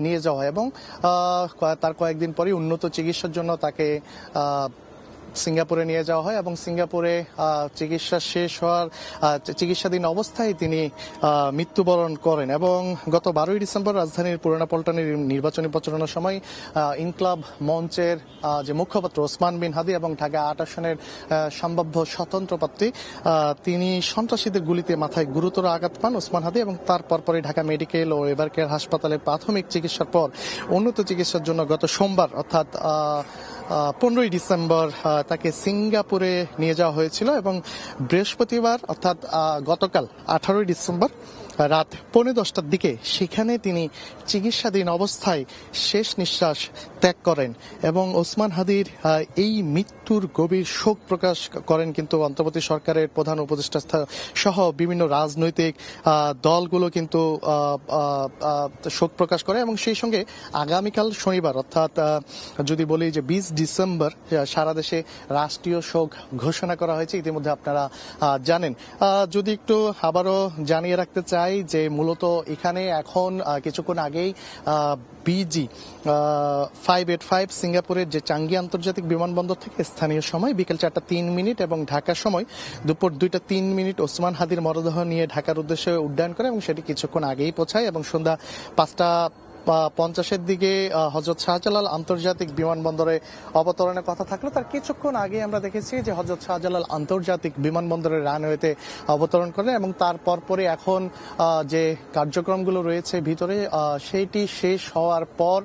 নিয়ে যাওয়া হয় এবং তার কয়েকদিন পরে উন্নত চিকিৎসার জন্য তাকে সিঙ্গাপুরে নিয়ে যাওয়া হয় এবং সিঙ্গাপুরে চিকিৎসা শেষ হওয়ার চিকিৎসাধীন অবস্থায় তিনি মৃত্যুবরণ করেন। এবং গত 12ই ডিসেম্বর রাজধানীর পুরানা পল্টনের নির্বাচনী প্রচারণার সময় ইনকলাব মঞ্চের যে মুখপাত্র ওসমান বিন হাদি এবং ঢাকা ৮ আসনের সম্ভাব্য স্বতন্ত্র প্রার্থী তিনি সন্ত্রাসীদের গুলিতে মাথায় গুরুতর আঘাত পান ওসমান হাদি এবং তার পরপরই ঢাকা মেডিকেল ও এভারকেয়ার হাসপাতালে প্রাথমিক চিকিৎসার পর উন্নত চিকিৎসার জন্য গত সোমবার অর্থাৎ 15ই ডিসেম্বর তাকে সিঙ্গাপুরে নিয়ে যাওয়া হয়েছিল এবং বৃহস্পতিবার অর্থাৎ গতকাল 18ই ডিসেম্বর রাত 10:45টার দিকে সেখানে তিনি চিকিৎসাধীন অবস্থায় শেষ নিঃশ্বাস ত্যাগ করেন এবং ওসমান হাদির এই মৃত্যুর গভীর শোক প্রকাশ করেন কিন্তু অন্তর্বর্তী সরকারের প্রধান উপদেষ্টা সহ বিভিন্ন রাজনৈতিক দলগুলো কিন্তু শোক প্রকাশ করে এবং সেই সঙ্গে আগামীকাল শনিবার অর্থাৎ যদি বলি যে 20 ডিসেম্বর সারা দেশে রাষ্ট্রীয় শোক ঘোষণা করা হয়েছে, ইতিমধ্যে আপনারা জানেন। যদি একটু আবারও জানিয়ে রাখতে চাই যে মূলত এখানে এখন কিছুক্ষণ আগেই বিজি 585 সিঙ্গাপুরের যে চাঙ্গি আন্তর্জাতিক বিমানবন্দর থেকে স্থানীয় সময় বিকেল 4:03 এবং ঢাকার সময় দুপুর 2:03 ওসমান হাদির মরদেহ নিয়ে ঢাকার উদ্দেশ্যে উড্ডয়ন করে এবং সেটি কিছুক্ষণ আগেই পৌঁছায় এবং সন্ধ্যা 5:50-এর দিকে হযরত শাহজালাল আন্তর্জাতিক বিমানবন্দরে অবতরণের কথা থাকলো তার কিছুক্ষণ আগে আমরা দেখেছি যে হযরত শাহজালাল আন্তর্জাতিক বিমানবন্দরের রানওয়েতে অবতরণ করে এবং তার পরপরে এখন যে কার্যক্রমগুলো রয়েছে ভিতরে সেইটি শেষ হওয়ার পর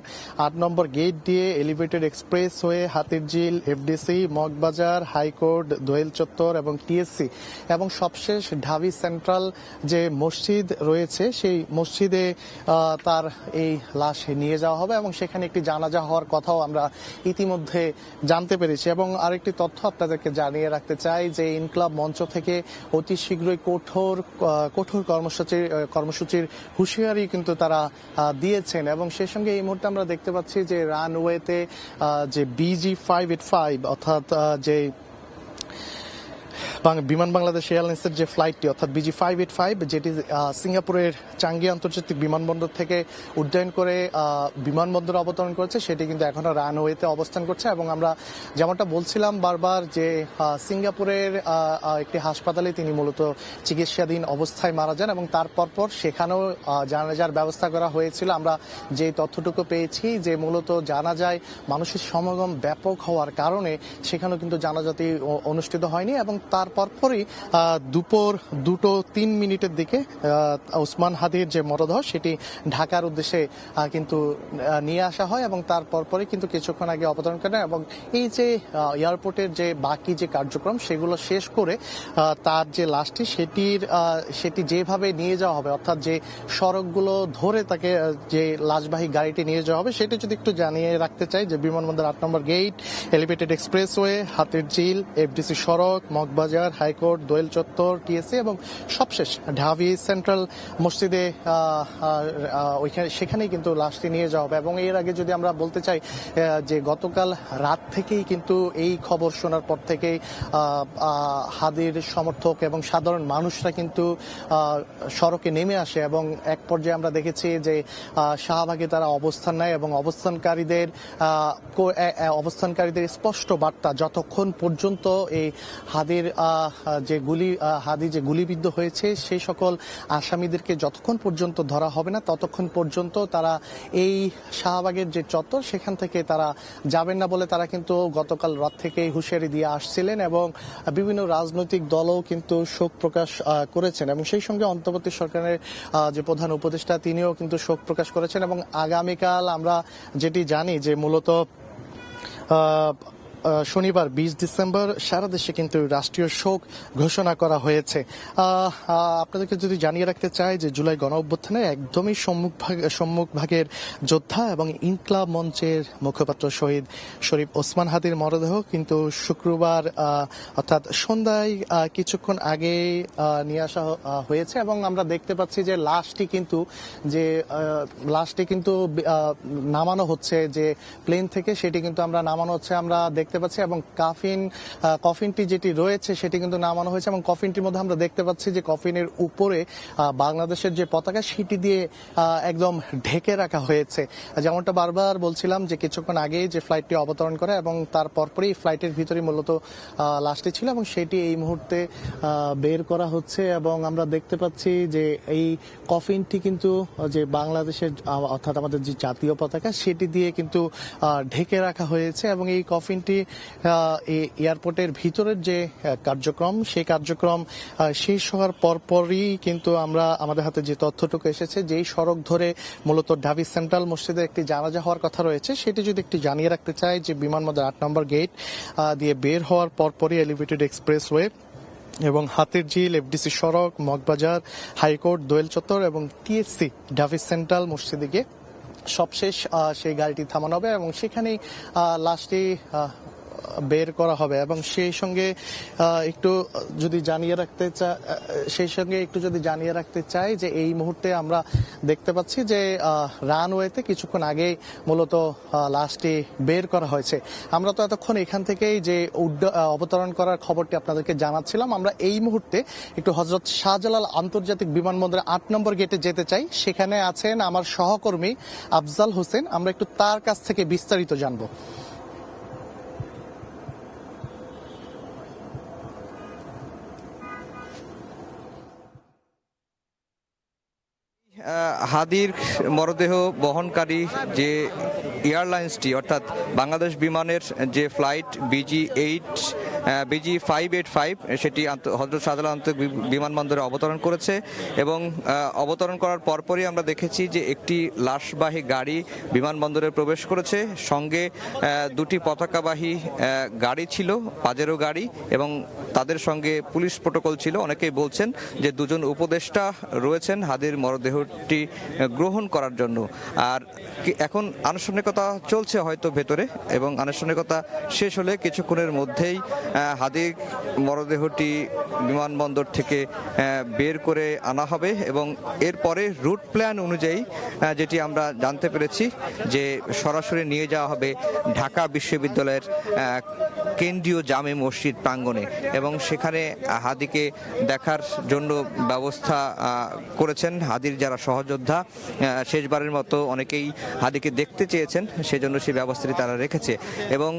8 নম্বর গেট দিয়ে এলিভেটেড এক্সপ্রেস হয়ে হাতিরঝিল, এফডিসি, মগবাজার, হাইকোর্ট, দোয়েল চত্বর এবং টিএসসি এবং সবশেষ ঢাবি সেন্ট্রাল যে মসজিদ রয়েছে সেই মসজিদে তার এই লাশ নিয়ে যাওয়া হবে এবং সেখানে একটি জানাজা হওয়ার কথাও আমরা ইতিমধ্যে জানতে পেরেছি। এবং আরেকটি তথ্য আপনাদেরকে জানিয়ে রাখতে চাই যে ইনকলাব মঞ্চ থেকে অতি শীঘ্রই কঠোর কর্মসূচির হুঁশিয়ারি কিন্তু তারা দিয়েছেন এবং সেই সঙ্গে এই মুহূর্তে আমরা দেখতে পাচ্ছি যে রানওয়েতে যে বিজি 585 অর্থাৎ যে বিমান বাংলাদেশ এয়ারলাইন্সের যে ফ্লাইটটি অর্থাৎ বিজি 585 যেটি সিঙ্গাপুরের চাঙ্গি আন্তর্জাতিক বিমানবন্দর থেকে উড্ডয়ন করে বিমানবন্দরে অবতরণ করেছে সেটি কিন্তু এখনো রানওয়েতে অবস্থান করছে এবং আমরা যেমনটা বলছিলাম বারবার যে সিঙ্গাপুরের একটি হাসপাতালে তিনি মূলত চিকিৎসাধীন অবস্থায় মারা যান এবং তার পরপর সেখানেও জানাজার ব্যবস্থা করা হয়েছিল। আমরা যে তথ্যটুকু পেয়েছি যে মূলত জানাজায় মানুষের সমাগম ব্যাপক হওয়ার কারণে সেখানেও কিন্তু জানাজাটি অনুষ্ঠিত হয়নি এবং তার পরপরই দুপুর 2:03 দিকে ওসমান হাদির যে মরদেহ সেটি ঢাকার উদ্দেশ্যে কিন্তু নিয়ে আসা হয় এবং তার পরপরই কিন্তু কিছুক্ষণ আগে অবতরণ করেন এবং এই যে এয়ারপোর্টের যে বাকি যে কার্যক্রম সেগুলো শেষ করে তার যে লাশটি সেটি যেভাবে নিয়ে যাওয়া হবে অর্থাৎ যে সড়কগুলো ধরে তাকে যে লাশবাহী গাড়িটি নিয়ে যাওয়া হবে সেটি যদি একটু জানিয়ে রাখতে চাই যে বিমানবন্দর 8 নম্বর গেট, এলিভেটেড এক্সপ্রেসওয়ে, হাতিরঝিল, এফডিসি সড়ক, মগবাজার, হাইকোর্ট, দোয়েল চত্বর, টিএসসি এবং সবশেষ ঢাবি সেন্ট্রাল মসজিদে সেখানেই কিন্তু লাশটি নিয়ে যাওয়া হবে। এবং এর আগে যদি আমরা বলতে চাই যে গতকাল রাত থেকেই কিন্তু এই খবর শোনার পর থেকেই হাদির সমর্থক এবং সাধারণ মানুষরা কিন্তু সড়কে নেমে আসে এবং এক পর্যায়ে আমরা দেখেছি যে শাহবাগে তারা অবস্থান নেয় এবং অবস্থানকারীদের স্পষ্ট বার্তা যতক্ষণ পর্যন্ত এই হাদি যে গুলিবিদ্ধ হয়েছে সেই সকল আসামিদেরকে যতক্ষণ পর্যন্ত ধরা হবে না ততক্ষণ পর্যন্ত তারা এই শাহবাগের যে চত্বর সেখান থেকে তারা যাবেন না বলে তারা কিন্তু গতকাল রাত থেকে হুঁশিয়ারি দিয়ে আসছিলেন এবং বিভিন্ন রাজনৈতিক দলও কিন্তু শোক প্রকাশ করেছেন এবং সেই সঙ্গে অন্তর্বর্তী সরকারের যে প্রধান উপদেষ্টা তিনিও কিন্তু শোক প্রকাশ করেছেন এবং আগামীকাল আমরা যেটি জানি যে মূলত শনিবার 20 ডিসেম্বর সারা দেশে কিন্তু রাষ্ট্রীয় শোক ঘোষণা করা হয়েছে। আপনাদেরকে যদি জানিয়ে রাখতে চাই যে জুলাই গণ অভ্যুত্থানে একদমই সম্মুখভাগের যোদ্ধা এবং ইনকলাব মঞ্চের মুখপাত্র শহীদ শরীফ ওসমান হাদির মরদেহ কিন্তু শুক্রবার অর্থাৎ সন্ধ্যায় কিছুক্ষণ আগে নিয়ে আসা হয়েছে এবং আমরা দেখতে পাচ্ছি যে লাশটি কিন্তু নামানো হচ্ছে যে প্লেন থেকে সেটি কিন্তু আমরা নামানো হচ্ছে আমরা দেখতে পাচ্ছি এবং কফিনটি যেটি রয়েছে সেটি কিন্তু নামানো হয়েছে এবং কফিনটির মধ্যে আমরা দেখতে পাচ্ছি যে কফিনের উপরে বাংলাদেশের যে পতাকা সেটি দিয়ে একদম ঢেকে রাখা হয়েছে। যেমনটা বারবার বলছিলাম যে কিছুক্ষণ আগেই যে ফ্লাইটটি অবতরণ করে এবং তার পরপরই ফ্লাইটের ভিতরে মূলত লাশটি ছিল এবং সেটি এই মুহূর্তে বের করা হচ্ছে এবং আমরা দেখতে পাচ্ছি যে এই কফিনটি কিন্তু যে বাংলাদেশের অর্থাৎ আমাদের যে জাতীয় পতাকা সেটি দিয়ে কিন্তু ঢেকে রাখা হয়েছে এবং এই কফিনটি এয়ারপোর্টের ভিতরের যে কার্যক্রম সেই কার্যক্রম শেষ হওয়ার পরপরই কিন্তু আমরা আমাদের হাতে যে তথ্যটুকু এসেছে যেই সড়ক ধরে মূলত ঢাবি সেন্ট্রাল মসজিদের একটি জানাজা হওয়ার কথা রয়েছে সেটি যদি একটু জানিয়ে রাখতে চাই যে বিমানবন্দর 8 নম্বর গেট দিয়ে বের হওয়ার পরপরই এলিভেটেড এক্সপ্রেসওয়ে এবং হাতির ঝিল, এফডিসি সড়ক, মগবাজার, হাইকোর্ট, দোয়েল চত্বর এবং টিএসসি ঢাবি সেন্ট্রাল মসজিদে গিয়ে সবশেষ সেই গাড়িটি থামানো হবে এবং সেখানেই লাশটি বের করা হবে এবং সেই সঙ্গে একটু যদি জানিয়ে রাখতে চাই যে এই মুহূর্তে আমরা দেখতে পাচ্ছি যে রানওয়েতে কিছুক্ষণ আগেই মূলত লাশটি বের করা হয়েছে। আমরা তো এতক্ষণ এখান থেকেই যে অবতরণ করার খবরটি আপনাদেরকে জানাচ্ছিলাম। আমরা এই মুহূর্তে একটু হযরত শাহজালাল আন্তর্জাতিক বিমানবন্দরের 8 নম্বর গেটে যেতে চাই। সেখানে আছেন আমার সহকর্মী আফজাল হোসেন, আমরা একটু তার কাছ থেকে বিস্তারিত জানবো। হাদির মরদেহ বহনকারী যে এয়ারলাইন্সটি অর্থাৎ বাংলাদেশ বিমানের যে ফ্লাইট BG 585 সেটি হযরত শাহজালাল আন্তর্জাতিক বিমানবন্দরে অবতরণ করেছে এবং অবতরণ করার পরপরই আমরা দেখেছি যে একটি লাশবাহী গাড়ি বিমানবন্দরে প্রবেশ করেছে। সঙ্গে দুটি পতাকাবাহী গাড়ি ছিল, পাজেরো গাড়ি, এবং তাদের সঙ্গে পুলিশ প্রোটোকল ছিল। অনেকেই বলছেন যে দুজন উপদেষ্টা রয়েছেন হাদির মরদেহটি গ্রহণ করার জন্য। আর এখন আনুষ্ঠানিকতা চলছে হয়তো ভেতরে, এবং আনুষ্ঠানিকতা শেষ হলে কিছুক্ষণের মধ্যেই হাদির মরদেহটি বিমানবন্দর থেকে বের করে আনা হবে এবং এরপরে রুট প্ল্যান অনুযায়ী যেটি আমরা জানতে পেরেছি যে সরাসরি নিয়ে যাওয়া হবে ঢাকা বিশ্ববিদ্যালয়ের কেন্দ্রীয় জামে মসজিদ প্রাঙ্গণে এবং সেখানে হাদিকে দেখার জন্য ব্যবস্থা করেছেন হাদির যারা সহযোদ্ধা। শেষবারের মতো অনেকেই হাদিকে দেখতে চেয়েছেন, সেজন্য সেই ব্যবস্থাটি তারা রেখেছে। এবং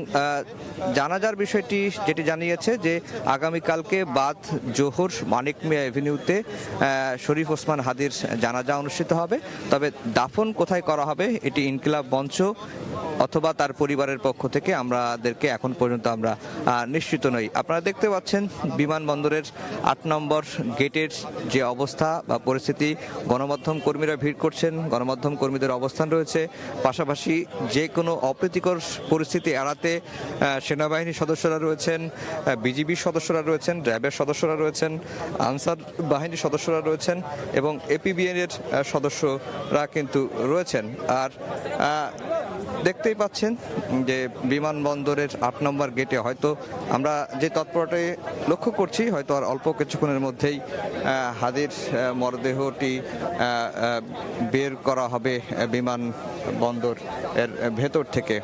জানাজার বিষয়টি যেটি জানিয়েছে যে আগামীকালকে বাদ জোহর মানিক মিয়া এভিনিউতে শরীফ ওসমান হাদির জানাজা অনুষ্ঠিত হবে। তবে দাফন কোথায় করা হবে এটি ইনকিলাব মঞ্চ অথবা তার পরিবারের পক্ষ থেকে আমাদেরকে এখন পর্যন্ত আমরা নিশ্চিত নই। আপনারা দেখতে পাচ্ছেন বিমানবন্দরের 8 নম্বর গেটের যে অবস্থা বা পরিস্থিতি, গণমাধ্যম কর্মীরা ভিড় করছেন, গণমাধ্যম কর্মীদের অবস্থান রয়েছে। পাশাপাশি যে কোনো অপ্রীতিকর পরিস্থিতি এড়াতে সেনাবাহিনীর সদস্যরা রয়েছেন, বিজিবির সদস্যরা রয়েছেন, র্যাবের সদস্যরা রয়েছেন, আনসার বাহিনীর সদস্যরা রয়েছেন এবং এপিবিএন এর সদস্যরা কিন্তু রয়েছেন। আর দেখতেই পাচ্ছেন যে বিমানবন্দরের 8 নম্বর গেটে হয়তো আমরা যে তৎপরতায় লক্ষ্য করছি হয়তো আর অল্প কিছুক্ষণের মধ্যেই হাদির মরদেহটি বের করা হবে বিমানবন্দর এর ভেতর থেকে।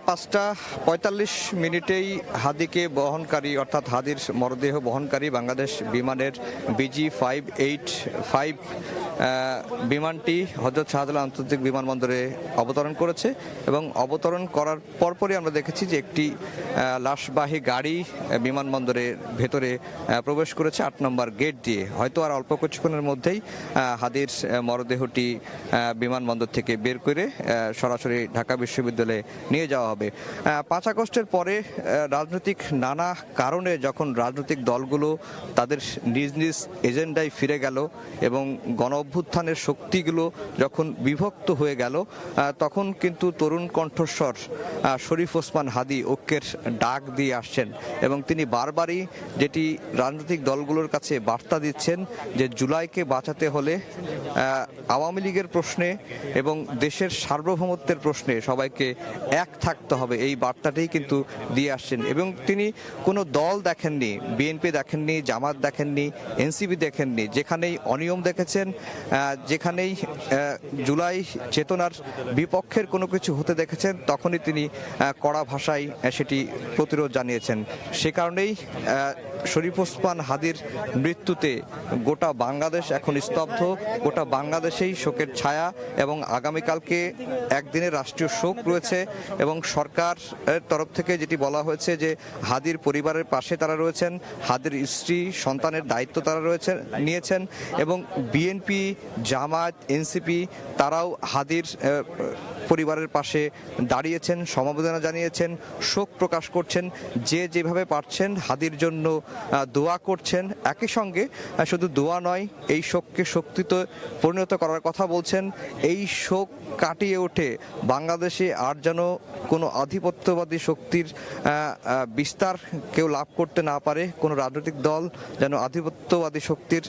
5:45 হাদিকে বহনকারী অর্থাৎ হাদির মরদেহ বহনকারী বাংলাদেশ বিমানের BG 585 বিমানটি হযরত শাহজালাল আন্তর্জাতিক বিমানবন্দরে অবতরণ করেছে এবং অবতরণ করার পরপরই আমরা দেখেছি যে একটি লাশবাহী গাড়ি বিমানবন্দরের ভেতরে প্রবেশ করেছে 8 নম্বর গেট দিয়ে। হয়তো আর অল্প কিছুক্ষণের মধ্যেই হাদির মরদেহটি বিমানবন্দর থেকে বের করে সরাসরি ঢাকা বিশ্ববিদ্যালয়ে নিয়ে যাওয়া হবে। 5 আগস্টের পরে রাজনৈতিক নানা কারণে যখন রাজনৈতিক দলগুলো তাদের নিজ নিজ এজেন্ডায় ফিরে গেল এবং গণ অভ্যুত্থানের শক্তিগুলো যখন বিভক্ত হয়ে গেল, তখন কিন্তু তরুণ কণ্ঠস্বর শরীফ ওসমান হাদি ঐক্যের ডাক দিয়ে আসছেন এবং তিনি বারবারই যেটি রাজনৈতিক দলগুলোর কাছে বার্তা দিচ্ছেন যে জুলাইকে বাঁচাতে হলে আওয়ামী লীগের প্রশ্নে এবং দেশের সার্বভৌমত্বের প্রশ্নে সবাইকে এক থাকতে হবে, এই বার্তাটাই কিন্তু দিয়ে আসছেন। এবং তিনি কোনো দল দেখেননি, বিএনপি দেখেননি, জামাত দেখেননি, এনসিপি দেখেননি, যেখানেই অনিয়ম দেখেছেন, যেখানেই জুলাই চেতনার বিপক্ষের কোনো কিছু হতে দেখেছেন, তখনই তিনি কড়া ভাষায় সেটি প্রতিরোধ জানিয়েছেন। সে কারণেই শরীফ ওসমান হাদির মৃত্যুতে গোটা বাংলাদেশ এখন স্তব্ধ, গোটা বাংলাদেশেই শোকের ছায়া, এবং আগামীকালকে একদিনের রাষ্ট্রীয় শোক রয়েছে। এবং সরকারের তরফ থেকে যেটি বলা হয়েছে যে হাদির পরিবারের পাশে তারা রয়েছেন, হাদির স্ত্রী সন্তানের দায়িত্ব তারা নিয়েছেন, এবং বিএনপি, জামাত, এনসিপি তারাও হাদির পরিবারের পাশে দাঁড়িয়েছেন, সমবেদনা জানিয়েছেন, শোক প্রকাশ করছেন, যে যেভাবে পারছেন হাদির জন্য দোয়া করছেন। একই সঙ্গে শুধু দোয়া নয়, এই শোককে শক্তিতে পরিণত করার কথা বলছেন। এই শোক কাটিয়ে ওঠে বাংলাদেশে আর যেন কোনো আধিপত্যবাদী শক্তির বিস্তার কেউ লাভ করতে না পারে, কোনো রাজনৈতিক দল যেন আধিপত্যবাদী শক্তির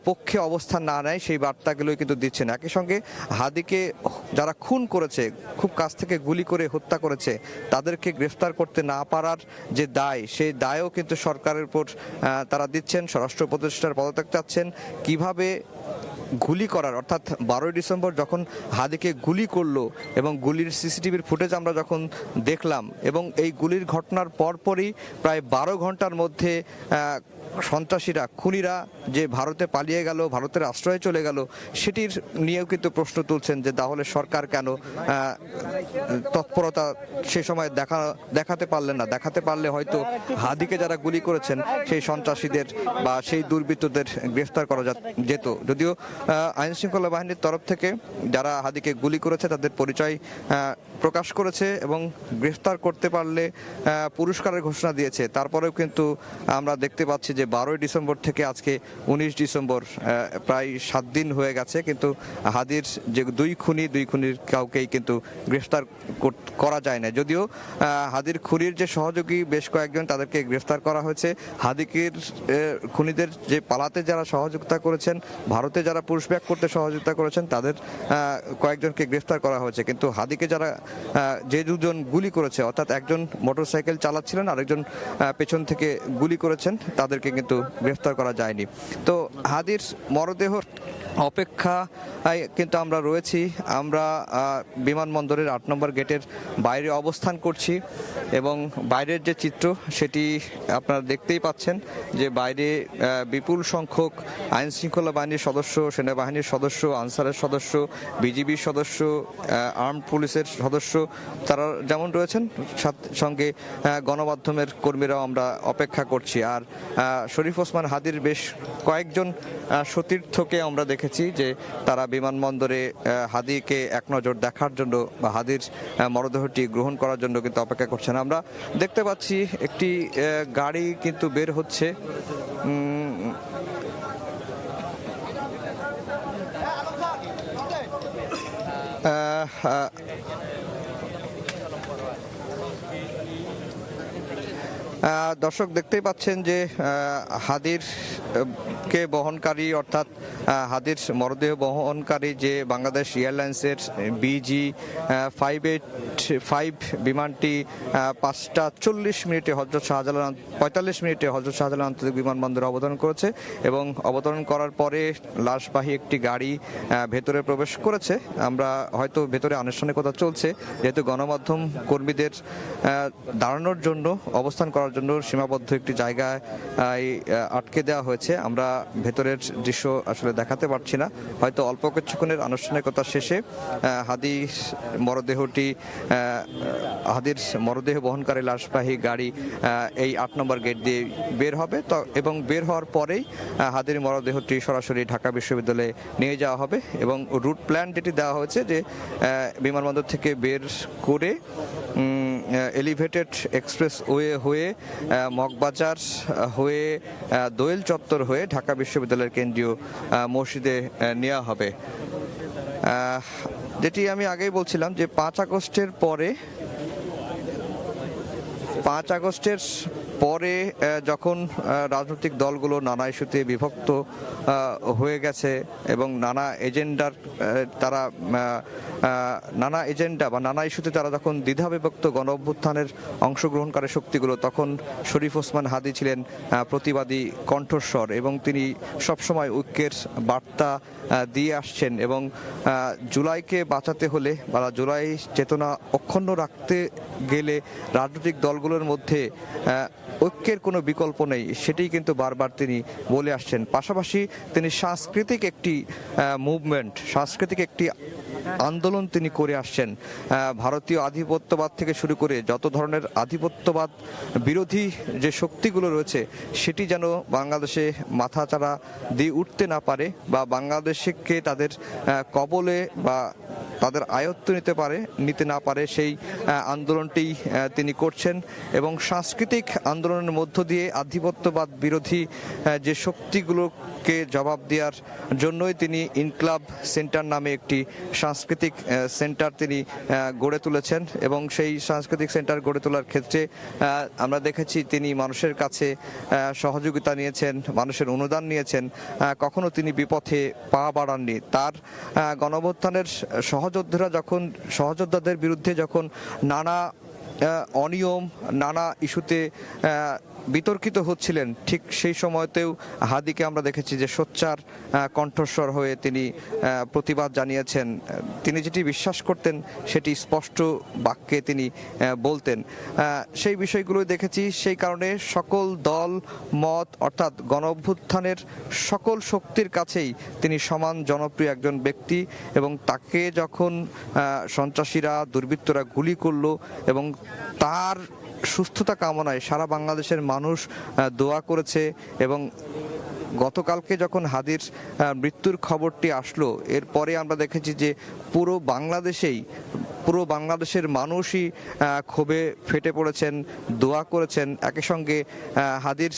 পক্ষে অবস্থান না নেয়, সেই বার্তাগুলোই কিন্তু দিচ্ছেন। একই সঙ্গে হাদিকে যারা খুন করেছে, খুব কাছ থেকে গুলি করে হত্যা করেছে, তাদেরকে গ্রেফতার করতে না পারার যে দায়, সেই দায়ও কিন্তু সরকারের উপর তারা দিচ্ছেন। স্বরাষ্ট্র উপদেষ্টার পদত্যাগ চাচ্ছেন। কিভাবে গুলি করার, অর্থাৎ 12ই ডিসেম্বর যখন হাদিকে গুলি করলো এবং গুলির সিসিটিভির ফুটেজ আমরা যখন দেখলাম, এবং এই গুলির ঘটনার পরপরই প্রায় 12 ঘন্টার মধ্যে সন্ত্রাসীরা, খুনিরা যে ভারতে পালিয়ে গেল, ভারতের আশ্রয়ে চলে গেল, সেটির নিয়েও কিন্তু প্রশ্ন তুলছেন যে তাহলে সরকার কেন তৎপরতা সে সময় দেখাতে পারলেন না। দেখাতে পারলে হয়তো হাদিকে যারা গুলি করেছেন সেই সন্ত্রাসীদের বা সেই দুর্বৃত্তদের গ্রেফতার করা যেত। যদিও আইন শৃঙ্খলা বাহিনীর তরফ থেকে যারা হাদিকে গুলি করেছে তাদের পরিচয় প্রকাশ করেছে এবং গ্রেফতার করতে পারলে পুরস্কারের ঘোষণা দিয়েছে। তারপরেও কিন্তু আমরা দেখতে পাচ্ছি যে 12ই ডিসেম্বর থেকে আজকে 19 ডিসেম্বর, প্রায় 7 দিন হয়ে গেছে, কিন্তু হাদির যে দুই খুনির কাউকেই কিন্তু গ্রেফতার করা যায় না। যদিও হাদির খুনির যে সহযোগী বেশ কয়েকজন, তাদেরকে গ্রেফতার করা হয়েছে। হাদিকের খুনিদের যে পালাতে যারা সহযোগিতা করেছেন, ভারতে যারা পুশব্যাক করতে সহযোগিতা করেছেন, তাদের কয়েকজনকে গ্রেফতার করা হয়েছে। কিন্তু হাদিকে যারা যে দুজন গুলি করেছে, অর্থাৎ একজন মোটরসাইকেল চালাচ্ছিলেন, আরেকজন পেছন থেকে গুলি করেছেন, তাদেরকে কিন্তু গ্রেফতার করা যায়নি। তো হাদির মরদেহ অপেক্ষায় কিন্তু আমরা রয়েছি। আমরা বিমানবন্দরের 8 নম্বর গেটের বাইরে অবস্থান করছি এবং বাইরের যে চিত্র সেটি আপনারা দেখতেই পাচ্ছেন যে বাইরে বিপুল সংখ্যক আইন শৃঙ্খলা বাহিনীর সদস্য, সেনাবাহিনীর সদস্য, আনসারের সদস্য, বিজিবির সদস্য, আর্মড পুলিশের সদস্য তারা যেমন রয়েছেন, সঙ্গে গণমাধ্যমের কর্মীরাও আমরা অপেক্ষা করছি। আর শরীফ ওসমান হাদির বেশ কয়েকজন সতীর্থকে আমরা দেখেছি যে তারা বিমানবন্দরে হাদিকে এক নজর দেখার জন্য বা হাদির মরদেহটি গ্রহণ করার জন্য কিন্তু অপেক্ষা করছেন। আমরা দেখতে পাচ্ছি একটি গাড়ি কিন্তু বের হচ্ছে। দর্শক দেখতেই পাচ্ছেন যে হাদির কে বহনকারী, অর্থাৎ হাদির মরদেহ বহনকারী যে বাংলাদেশ এয়ারলাইন্সের BG585 বিমানটি 5:40 হযরত শাহজালাল 45 মিনিটে হযরত শাহজালাল আন্তর্জাতিক বিমানবন্দরে অবতরণ করেছে এবং অবতরণ করার পরে লাশবাহী একটি গাড়ি ভেতরে প্রবেশ করেছে। আমরা হয়তো ভেতরে আনুষ্ঠানিকতা চলছে, যেহেতু গণমাধ্যম কর্মীদের দাঁড়ানোর জন্য, অবস্থান করার জন্য সীমাবদ্ধ একটি জায়গায় আটকে দেওয়া হয়েছে। আমরা ভেতরের দৃশ্য আসলে দেখাতে পারছি না। হয়তো অল্প কিছুক্ষণের আনুষ্ঠানিকতা শেষে হাদির মরদেহ বহনকারী লাশবাহী গাড়ি এই 8 নম্বর গেট দিয়ে বের হবে এবং বের হওয়ার পরেই হাদির মরদেহটি সরাসরি ঢাকা বিশ্ববিদ্যালয়ে নিয়ে যাওয়া হবে এবং রুট প্ল্যান যেটি দেওয়া হয়েছে যে বিমানবন্দর থেকে বের করে এলিভেটেড এক্সপ্রেস ওয়ে হয়ে মগবাজার হয়ে দোয়েল চত্বর হয়ে ঢাকা বিশ্ববিদ্যালয়ের কেন্দ্রীয় মসজিদে নেওয়া হবে। যেটি আমি আগেই বলছিলাম যে 5 আগস্টের পরে 5 আগস্টের পরে যখন রাজনৈতিক দলগুলো নানা ইস্যুতে বিভক্ত হয়ে গেছে এবং নানা এজেন্ডার তারা নানা এজেন্ডা বা নানা ইস্যুতে তারা যখন দ্বিধাবিভক্ত গণ অভ্যুত্থানের অংশগ্রহণকারী শক্তিগুলো, তখন শরীফ ওসমান হাদী ছিলেন প্রতিবাদী কণ্ঠস্বর এবং তিনি সবসময় ঐক্যের বার্তা দিয়ে আসছেন। এবং জুলাইকে বাঁচাতে হলে বা জুলাই চেতনা অক্ষুণ্ণ রাখতে গেলে রাজনৈতিক দলগুলোর মধ্যে ঐক্যের কোনো বিকল্প নেই, সেটি কিন্তু বারবার তিনি বলে আসছেন। পাশাপাশি তিনি সাংস্কৃতিক একটি মুভমেন্ট, সাংস্কৃতিক একটি আন্দোলন তিনি করে আসছেন। ভারতীয় আধিপত্যবাদ থেকে শুরু করে যত ধরনের আধিপত্যবাদ বিরোধী যে শক্তিগুলো রয়েছে সেটি যেন বাংলাদেশে মাথাচাড়া দিয়ে উঠতে না পারে বা বাংলাদেশকে তাদের কবলে বা তাদের আয়ত্ত নিতে না পারে, সেই আন্দোলনটি তিনি করছেন। এবং সাংস্কৃতিক আন্দোলনের মধ্য দিয়ে আধিপত্যবাদ বিরোধী যে শক্তিগুলোকে জবাব দেওয়ার জন্যই তিনি ইনকলাব সেন্টার নামে একটি সাংস্কৃতিক সেন্টার তিনি গড়ে তুলেছেন। এবং সেই সাংস্কৃতিক সেন্টার গড়ে তোলার ক্ষেত্রে আমরা দেখেছি তিনি মানুষের কাছে সহযোগিতা নিয়েছেন, মানুষের অনুদান নিয়েছেন, কখনো তিনি বিপথে পা বাড়াননি। তার গণঅভ্যুত্থানের সহযোদ্ধাদের বিরুদ্ধে যখন নানা অনিয়ম, নানা ইস্যুতে বিতর্কিত হচ্ছিলেন, ঠিক সেই সময়তেও হাদিকে আমরা দেখেছি যে সোচ্চার কণ্ঠস্বর হয়ে তিনি প্রতিবাদ জানিয়েছেন। তিনি যেটি বিশ্বাস করতেন সেটি স্পষ্ট বাক্যে তিনি বলতেন। সেই বিষয়গুলো দেখেছি। সেই কারণে সকল দল মত অর্থাৎ গণঅভ্যুত্থানের সকল শক্তির কাছেই তিনি সমান জনপ্রিয় একজন ব্যক্তি। এবং তাকে যখন সন্ত্রাসীরা, দুর্বৃত্তরা গুলি করলো এবং তার সুস্থতা কামনায় সারা বাংলাদেশের মানুষ দোয়া করেছে। এবং গতকালকে যখন হাদির মৃত্যুর খবরটি আসলো, এরপরে আমরা দেখেছি যে পুরো বাংলাদেশের মানুষই ক্ষোভে ফেটে পড়েছেন, দোয়া করেছেন। একই সঙ্গে হাদির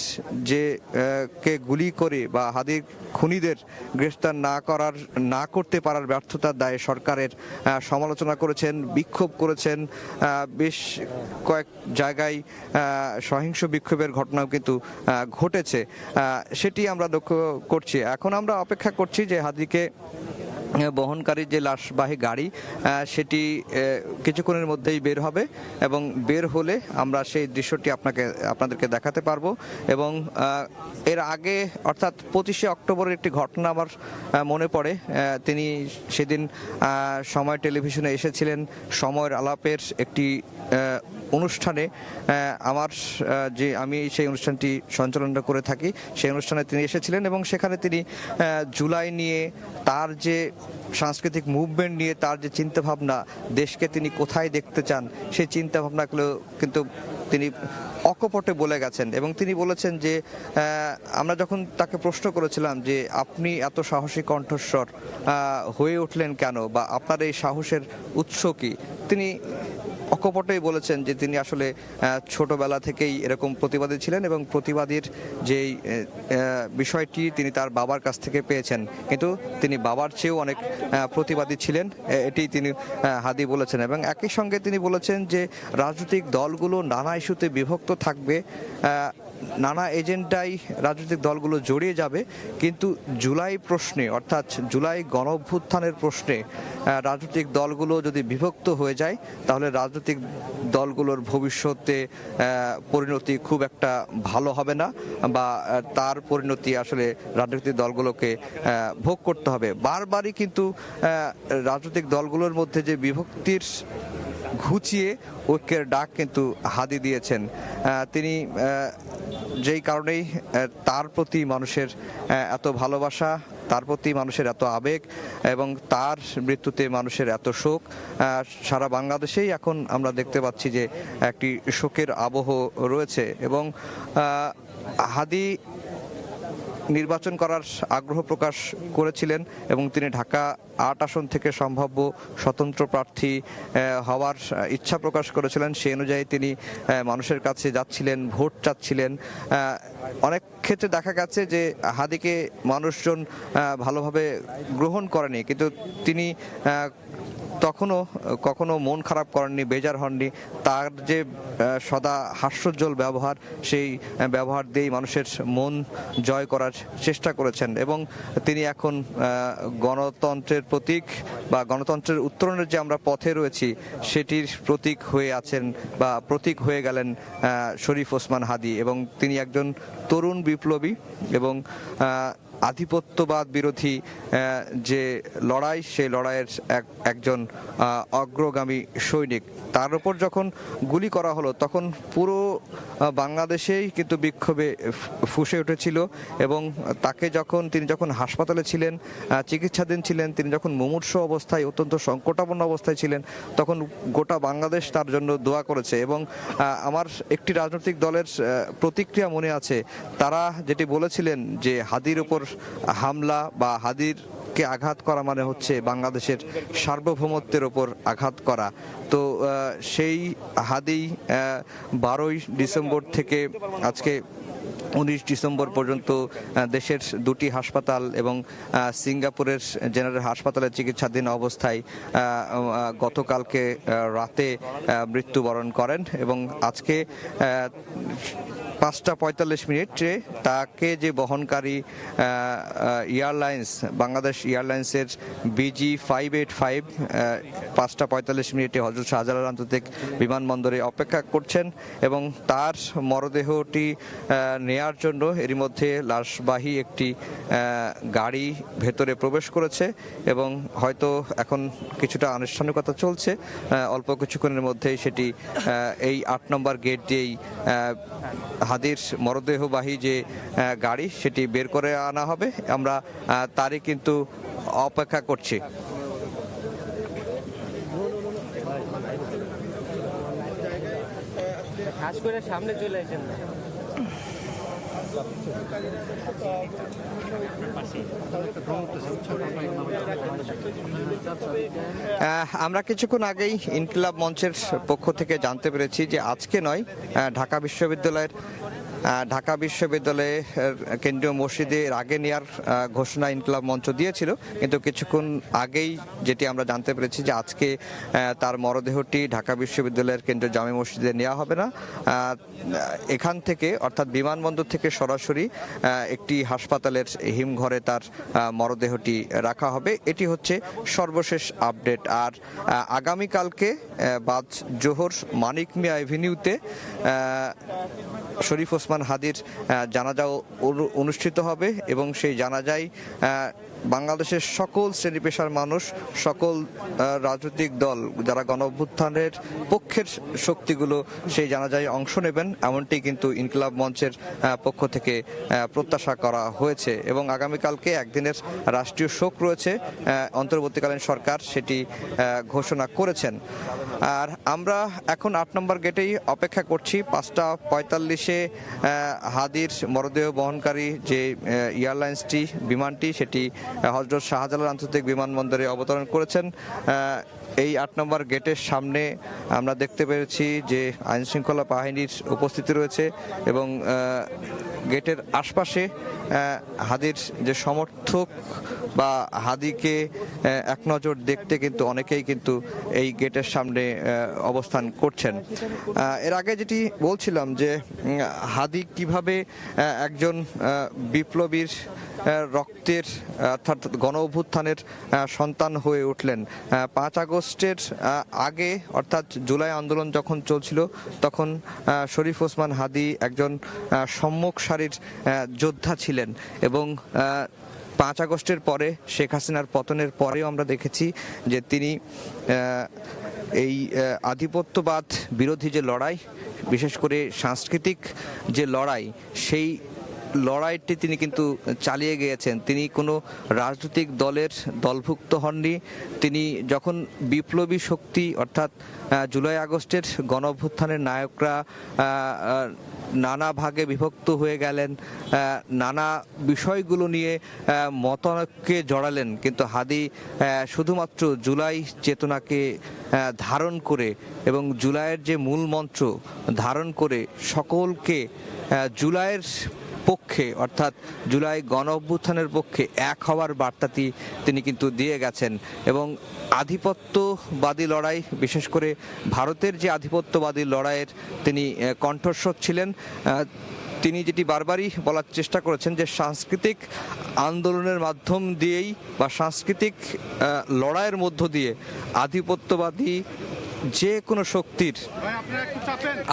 কে গুলি করে বা হাদির খুনিদের গ্রেফতার না করতে পারার ব্যর্থতার দায়ে সরকারের সমালোচনা করেছেন, বিক্ষোভ করেছেন। বেশ কয়েক জায়গায় সহিংস বিক্ষোভের ঘটনাও কিন্তু ঘটেছে, সেটি আমরা লক্ষ্য করছি। এখন আমরা অপেক্ষা করছি যে হাদিকে বহনকারী যে লাশবাহী গাড়ি সেটি কিছুক্ষণের মধ্যেই বের হবে এবং বের হলে আমরা সেই দৃশ্যটি আপনাদেরকে দেখাতে পারবো। এবং এর আগে অর্থাৎ 25শে অক্টোবরের একটি ঘটনা আমার মনে পড়ে। তিনি সেদিন সময় টেলিভিশনে এসেছিলেন, সময়ের আলাপের একটি অনুষ্ঠানে। আমি সেই অনুষ্ঠানটি সঞ্চালনা করে থাকি, সেই অনুষ্ঠানে তিনি এসেছিলেন এবং সেখানে তিনি জুলাই নিয়ে, তার যে সাংস্কৃতিক মুভমেন্ট নিয়ে তার যে চিন্তাভাবনা, দেশকে তিনি কোথায় দেখতে চান, সেই চিন্তাভাবনাগুলো কিন্তু তিনি অকপটে বলে গেছেন। এবং তিনি বলেছেন যে আমরা যখন তাকে প্রশ্ন করেছিলাম যে আপনি এত সাহসী কণ্ঠস্বর হয়ে উঠলেন কেন বা আপনার এই সাহসের উৎস কি, তিনি অকপটেই বলেছেন যে তিনি আসলে ছোটবেলা থেকেই এরকম প্রতিবাদী ছিলেন এবং প্রতিবাদীর যেই বিষয়টি তিনি তার বাবার কাছ থেকে পেয়েছেন, কিন্তু তিনি বাবার চেয়েও অনেক প্রতিবাদী ছিলেন, এটি তিনি হাদি বলেছেন। এবং একই সঙ্গে তিনি বলেছেন যে রাজনৈতিক দলগুলো নানা ইস্যুতে বিভক্ত থাকবে, নানা এজেন্ডায় রাজনৈতিক দলগুলো জড়িয়ে যাবে, কিন্তু জুলাই প্রশ্নে অর্থাৎ জুলাই গণঅভ্যুত্থানের প্রশ্নে রাজনৈতিক দলগুলো যদি বিভক্ত হয়ে যায় তাহলে রাজনৈতিক দলগুলোর ভবিষ্যতে পরিণতি খুব একটা ভালো হবে না বা তার পরিণতি আসলে রাজনৈতিক দলগুলোকে ভোগ করতে হবে। বারবারই কিন্তু রাজনৈতিক দলগুলোর মধ্যে যে বিভক্তির ঘুচিয়ে ঐক্যের ডাক কিন্তু হাদি দিয়েছেন। তিনি যেই কারণেই তার প্রতি মানুষের এত ভালোবাসা, তার প্রতি মানুষের এত আবেগ এবং তার মৃত্যুতে মানুষের এত শোক, সারা বাংলাদেশেই এখন আমরা দেখতে পাচ্ছি যে একটি শোকের আবহ রয়েছে। এবং হাদি নির্বাচন করার আগ্রহ প্রকাশ করেছিলেন এবং তিনি ঢাকা ৮ আসন থেকে সম্ভাব্য স্বতন্ত্র প্রার্থী হওয়ার ইচ্ছা প্রকাশ করেছিলেন। সেই অনুযায়ী তিনি মানুষের কাছে যাচ্ছিলেন, ভোট চাচ্ছিলেন। অনেক ক্ষেত্রে দেখা গেছে যে হাদিকে মানুষজন ভালোভাবে গ্রহণ করেনি, কিন্তু তিনি তখনও কখনো মন খারাপ করেননি, বেজার হননি। তার যে সদা হাস্যোজ্জ্বল ব্যবহার, সেই ব্যবহার দিয়েই মানুষের মন জয় করার চেষ্টা করেছেন এবং তিনি এখন গণতন্ত্রের প্রতীক বা গণতন্ত্রের উত্তরণের যে আমরা পথে রয়েছি সেটির প্রতীক হয়ে আছেন বা প্রতীক হয়ে গেলেন শরীফ ওসমান হাদি। এবং তিনি একজন তরুণ বিপ্লবী এবং আধিপত্যবাদ বিরোধী যে লড়াই, সেই লড়াইয়ের একজন অগ্রগামী সৈনিক। তার উপর যখন গুলি করা হলো তখন পুরো বাংলাদেশেই কিন্তু বিক্ষোভে ফুঁসে উঠেছিল এবং তিনি যখন হাসপাতালে ছিলেন, চিকিৎসাধীন ছিলেন, তিনি যখন মুমূর্ষ অবস্থায়, অত্যন্ত সংকটাপন্ন অবস্থায় ছিলেন, তখন গোটা বাংলাদেশ তার জন্য দোয়া করেছে। এবং আমার একটি রাজনৈতিক দলের প্রতিক্রিয়া মনে আছে, তারা যেটি বলেছিলেন যে হাদির উপর হামলা বা হাদিরকে আঘাত করা মানে হচ্ছে বাংলাদেশের সার্বভৌমত্বের ওপর আঘাত করা। তো সেই হাদি 12ই ডিসেম্বর থেকে আজকে 19 ডিসেম্বর পর্যন্ত দেশের দুটি হাসপাতাল এবং সিঙ্গাপুরের জেনারেল হাসপাতালে চিকিৎসাধীন অবস্থায় গতকালকে রাতে মৃত্যুবরণ করেন এবং আজকে 5:45 তাকে যে বহনকারী এয়ারলাইন্স, বাংলাদেশ এয়ারলাইন্সের BG585 5:45 হযরত শাহজালাল আন্তর্জাতিক বিমানবন্দরে অপেক্ষা করছেন এবং তার মরদেহটি নেয়ার জন্য এরই মধ্যে লাশবাহী একটি গাড়ি ভেতরে প্রবেশ করেছে এবং হয়তো এখন কিছুটা আনুষ্ঠানিকতা চলছে। অল্প কিছুক্ষণের মধ্যেই সেটি এই 8 নম্বর গেট দিয়েই হাদির মরদেহবাহী যে গাড়ি সেটি বের করে আনা হবে। আমরা তারই কিন্তু অপেক্ষা করছি। সামনে চলে আসেন। আমরা কিছুক্ষণ আগেই ইনকিলাব মঞ্চের পক্ষ থেকে জানতে পেরেছি যে আজকে নয়, ঢাকা বিশ্ববিদ্যালয়ে কেন্দ্রীয় মসজিদে আগে নেওয়ার ঘোষণা ইনকিলাব মঞ্চ দিয়েছিল, কিন্তু কিছুক্ষণ আগেই যেটি আমরা জানতে পেরেছি যে আজকে তার মরদেহটি ঢাকা বিশ্ববিদ্যালয়ের কেন্দ্রীয় জামে মসজিদে নেওয়া হবে না, এখান থেকে অর্থাৎ বিমানবন্দর থেকে সরাসরি একটি হাসপাতালের হিমঘরে তার মরদেহটি রাখা হবে। এটি হচ্ছে সর্বশেষ আপডেট। আর আগামীকালকে বাদ জোহর মানিক মিয়া এভিনিউতে শরীফ ওসমান হাদির জানাজাও অনুষ্ঠিত হবে এবং সেই জানাজায় বাংলাদেশের সকল শ্রেণী পেশার মানুষ, সকল রাজনৈতিক দল, যারা গণ অভ্যুত্থানের পক্ষের শক্তিগুলো সেই জানাজায় অংশ নেবেন, এমনটি কিন্তু ইনকিলাব মঞ্চের পক্ষ থেকে প্রত্যাশা করা হয়েছে। এবং আগামীকালকে একদিনের রাষ্ট্রীয় শোক রয়েছে, অন্তর্বর্তীকালীন সরকার সেটি ঘোষণা করেছেন। আর আমরা এখন 8 নম্বর গেটেই অপেক্ষা করছি। 5:45 হাদির মরদেহ বহনকারী যে এয়ারলাইন্সটি, বিমানটি, সেটি হযরত শাহজালাল আন্তর্জাতিক বিমানবন্দরে অবতরণ করেছেন। এই 8 নম্বর গেটের সামনে আমরা দেখতে পেরেছি যে আইনশৃঙ্খলা বাহিনীর উপস্থিতি রয়েছে এবং গেটের আশপাশে হাদির যে সমর্থক বা হাদিকে এক নজর দেখতে কিন্তু অনেকেই কিন্তু এই গেটের সামনে অবস্থান করছেন। এর আগে যেটি বলছিলাম যে হাদি কিভাবে একজন বিপ্লবীর রক্তের অর্থাৎ গণ অভ্যুত্থানের সন্তান হয়ে উঠলেন। 5 আগস্টের আগে অর্থাৎ জুলাই আন্দোলন যখন চলছিল তখন শরীফ ওসমান হাদি একজন সম্মুখ সারির যোদ্ধা ছিলেন এবং 5 আগস্টের পরে শেখ হাসিনার পতনের পরেও আমরা দেখেছি যে তিনি এই আধিপত্যবাদ বিরোধী যে লড়াই, বিশেষ করে সাংস্কৃতিক যে লড়াই, সেই লড়াইটি তিনি কিন্তু চালিয়ে গিয়েছেন। তিনি কোনো রাজনৈতিক দলের দলভুক্ত হননি। তিনি যখন বিপ্লবী শক্তি অর্থাৎ জুলাই আগস্টের গণ অভ্যুত্থানের নায়করা নানা ভাগে বিভক্ত হয়ে গেলেন, নানা বিষয়গুলো নিয়ে মতকে জড়ালেন, কিন্তু হাদি শুধুমাত্র জুলাই চেতনাকে ধারণ করে এবং জুলাইয়ের যে মূল মন্ত্র ধারণ করে সকলকে জুলাইয়ের পক্ষে অর্থাৎ জুলাই গণ অভ্যুত্থানের পক্ষে এক হওয়ার বার্তাটি তিনি কিন্তু দিয়ে গেছেন এবং আধিপত্যবাদী লড়াই, বিশেষ করে ভারতের যে আধিপত্যবাদী লড়াইয়ের তিনি কণ্ঠস্বর ছিলেন। তিনি যেটি বারবারই বলার চেষ্টা করেছেন যে সাংস্কৃতিক আন্দোলনের মাধ্যম দিয়েই বা সাংস্কৃতিক লড়াইয়ের মধ্য দিয়ে আধিপত্যবাদী যে কোনো শক্তির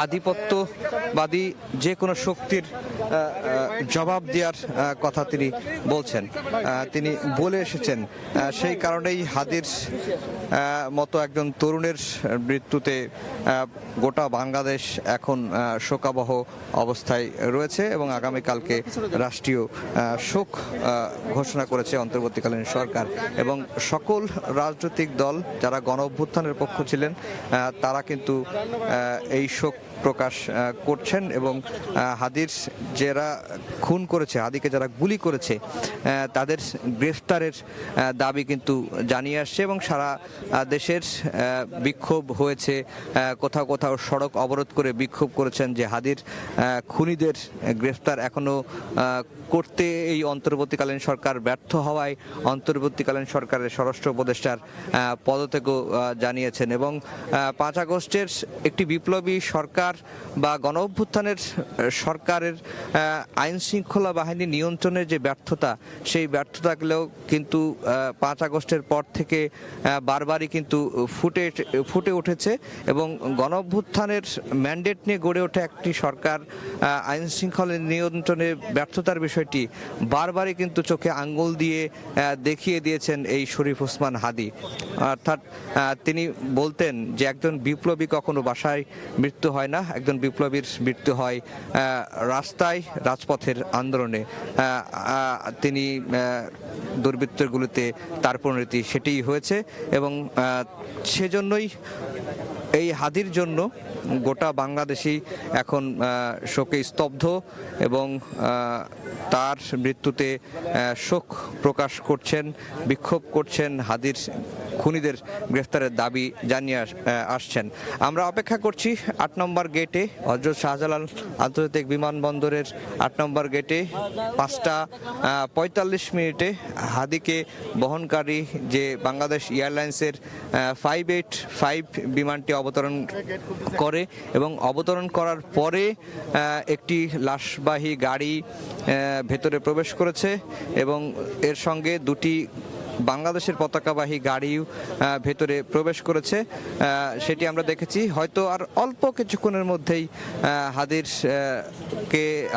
আধিপত্যবাদী যে কোনো শক্তির জবাব দেওয়ার কথা তিনি বলছেন, তিনি বলে এসেছেন। সেই কারণেই হাদির মতো একজন তরুণের মৃত্যুতে গোটা বাংলাদেশ এখন শোকাবহ অবস্থায় রয়েছে এবং আগামীকালকে রাষ্ট্রীয় শোক ঘোষণা করেছে অন্তর্বর্তীকালীন সরকার এবং সকল রাজনৈতিক দল যারা গণ অভ্যুত্থানের পক্ষ ছিলেন তারা কিন্তু এই শোক প্রকাশ করছেন এবং হাদির যারা খুন করেছে, হাদিকে যারা গুলি করেছে তাদের গ্রেফতারের দাবি কিন্তু জানিয়ে আসছে এবং সারা দেশের বিক্ষোভ হয়েছে। কোথাও কোথাও সড়ক অবরোধ করে বিক্ষোভ করেছেন যে হাদির খুনিদের গ্রেফতার এখনো করতে এই অন্তর্বর্তীকালীন সরকার ব্যর্থ হওয়ায় অন্তর্বর্তীকালীন সরকারের স্বরাষ্ট্র উপদেষ্টার পদত্যাগও জানিয়েছেন এবং 5 আগস্টের একটি বিপ্লবী সরকার বা গণ অভ্যুত্থানের সরকারের আইন শৃঙ্খলা বাহিনী নিয়ন্ত্রণের যে ব্যর্থতা, সেই ব্যর্থতাগুলো কিন্তু 5 আগস্টের পর থেকে বারবারই কিন্তু ফুটে উঠেছে এবং গণ অভ্যুত্থানের ম্যান্ডেট নিয়ে গড়ে ওঠা একটি সরকার আইন শৃঙ্খলা নিয়ন্ত্রণের ব্যর্থতার বিষয়টি বারবারই কিন্তু চোখে আঙ্গুল দিয়ে দেখিয়ে দিয়েছেন এই শরীফ ওসমান হাদি। অর্থাৎ তিনি বলতেন যে একজন বিপ্লবী কখনো বাসায় মৃত্যু হয় না, একজন বিপ্লবীর মৃত্যু হয় রাস্তায়, রাজপথের আন্দোলনে। তিনি দুর্বৃত্তগুলোতে তার পরিণতি সেটিই হয়েছে এবং সেজন্যই এই হাদির জন্য গোটা বাংলাদেশই এখন শোকে স্তব্ধ এবং তার মৃত্যুতে শোক প্রকাশ করছেন, বিক্ষোভ করছেন, হাদির খুনিদের গ্রেফতারের দাবি জানিয়ে আসছেন। আমরা অপেক্ষা করছি 8 নম্বর গেটে, হযরত শাহজালাল আন্তর্জাতিক বিমানবন্দরের 8 নম্বর গেটে 5টা 45 মিনিটে হাদিকে বহনকারী যে বাংলাদেশ এয়ারলাইন্সের 585 বিমানটি অবতরণ করে এবং অবতরণ করার পরে একটি লাশবাহী গাড়ি ভেতরে প্রবেশ করেছে এবং এর সঙ্গে দুটি বাংলাদেশের পতাকাবাহী গাড়িও ভেতরে প্রবেশ করেছে। সেটি আমরা দেখেছি। হয়তো আর অল্প কিছুক্ষণের মধ্যেই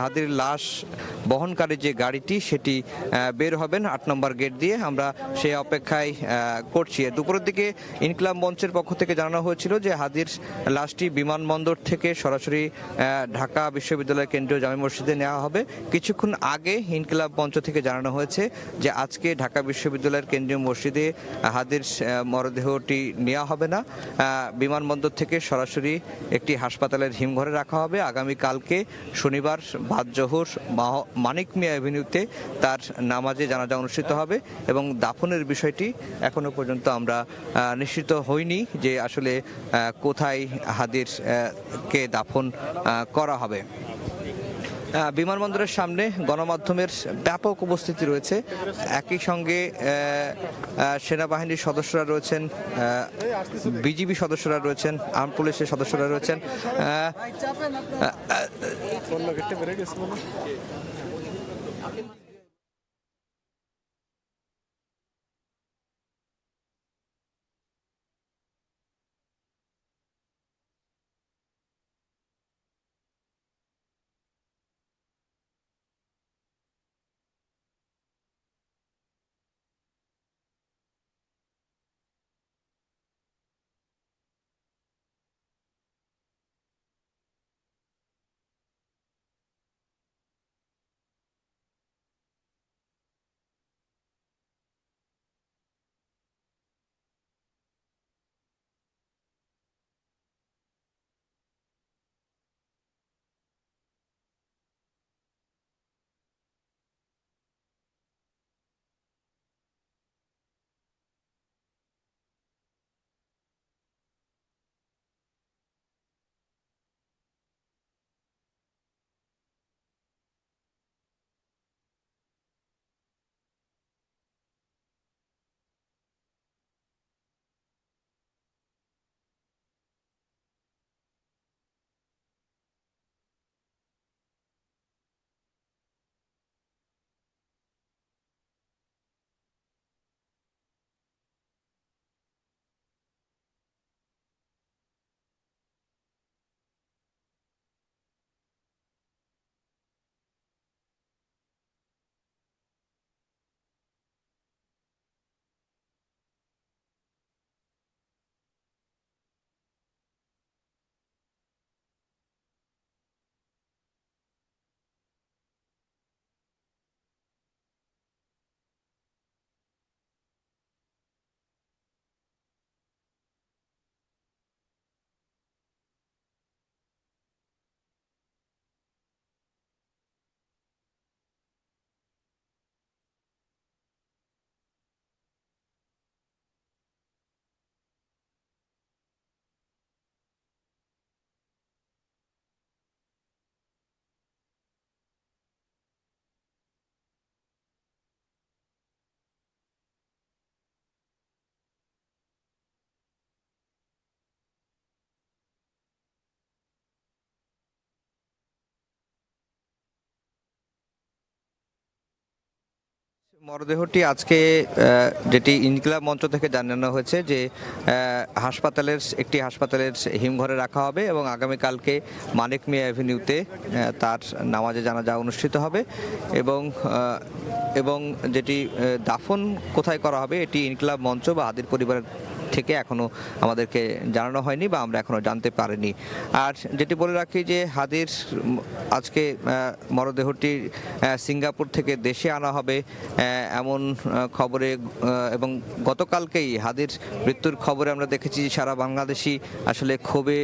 হাদির লাশ বহনকারী যে গাড়িটি সেটি বের হবেন 8 নম্বর গেট দিয়ে। আমরা সেই অপেক্ষায় করছি। দুপুরের দিকে ইনকিলাব মঞ্চের পক্ষ থেকে জানানো হয়েছিল যে হাদির লাশটি বিমানবন্দর থেকে সরাসরি ঢাকা বিশ্ববিদ্যালয় কেন্দ্রীয় জামে মসজিদে নেওয়া হবে। কিছুক্ষণ আগে ইনকিলাব মঞ্চ থেকে জানানো হয়েছে যে আজকে ঢাকা বিশ্ববিদ্যালয়ের কেন্দ্রীয় মসজিদে হাদির মরদেহটি নেওয়া হবে না, বিমানবন্দর থেকে সরাসরি একটি হাসপাতালের হিমঘরে রাখা হবে। আগামীকালকে শনিবার বাদ জোহর মানিক মিয়া এভিনিউতে তার নামাজে জানাজা অনুষ্ঠিত হবে এবং দাফনের বিষয়টি এখনো পর্যন্ত আমরা নিশ্চিত হইনি যে আসলে কোথায় হাদির কে দাফন করা হবে। বিমানবন্দরের সামনে গণমাধ্যমের ব্যাপক উপস্থিতি রয়েছে। একই সঙ্গে সেনাবাহিনীর সদস্যরা রয়েছেন, বিজিবি সদস্যরা রয়েছেন, আর্ম পুলিশের সদস্যরা রয়েছেন। মরদেহটি আজকে যেটি ইনকিলাব মঞ্চ থেকে জানানো হয়েছে যে একটি হাসপাতালের হিমঘরে রাখা হবে এবং আগামীকালকে মানিক মিয়া অ্যাভিনিউতে তার নামাজে জানাজা অনুষ্ঠিত হবে এবং যেটি দাফন কোথায় করা হবে এটি ইনকিলাব মঞ্চ বা হাদির পরিবারের থেকে এখনো আমাদেরকে জানানো হয়নি বা আমরা এখনো জানতে পারিনি। আর যেটি বলে রাখি যে হাদির আজকে মরদেহটি সিঙ্গাপুর থেকে দেশে আনা হবে এমন খবরে এবং গতকালকেই হাদির মৃত্যুর খবরে আমরা দেখেছি সারা বাংলাদেশি আসলে ক্ষোভে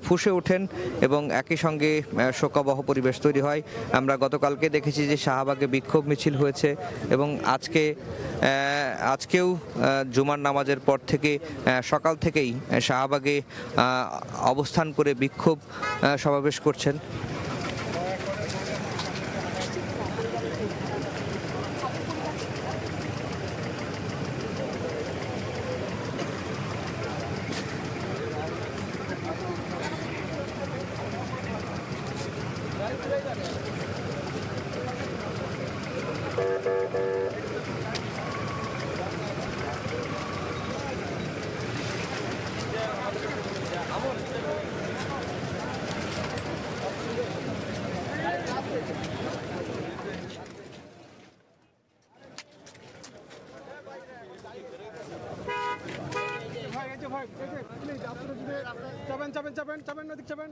ফুঁসে ওঠেন এবং একই সঙ্গে শোকাবহ পরিবেশ তৈরি হয়। আমরা গতকালকে দেখেছি যে শাহবাগে বিক্ষোভ মিছিল হয়েছে এবং আজকেও জুমার নামাজের পর থেকে সকাল থেকেই শাহবাগে অবস্থান করে বিক্ষোভ সমাবেশ করছেন। চাবেন নদী চাবেন।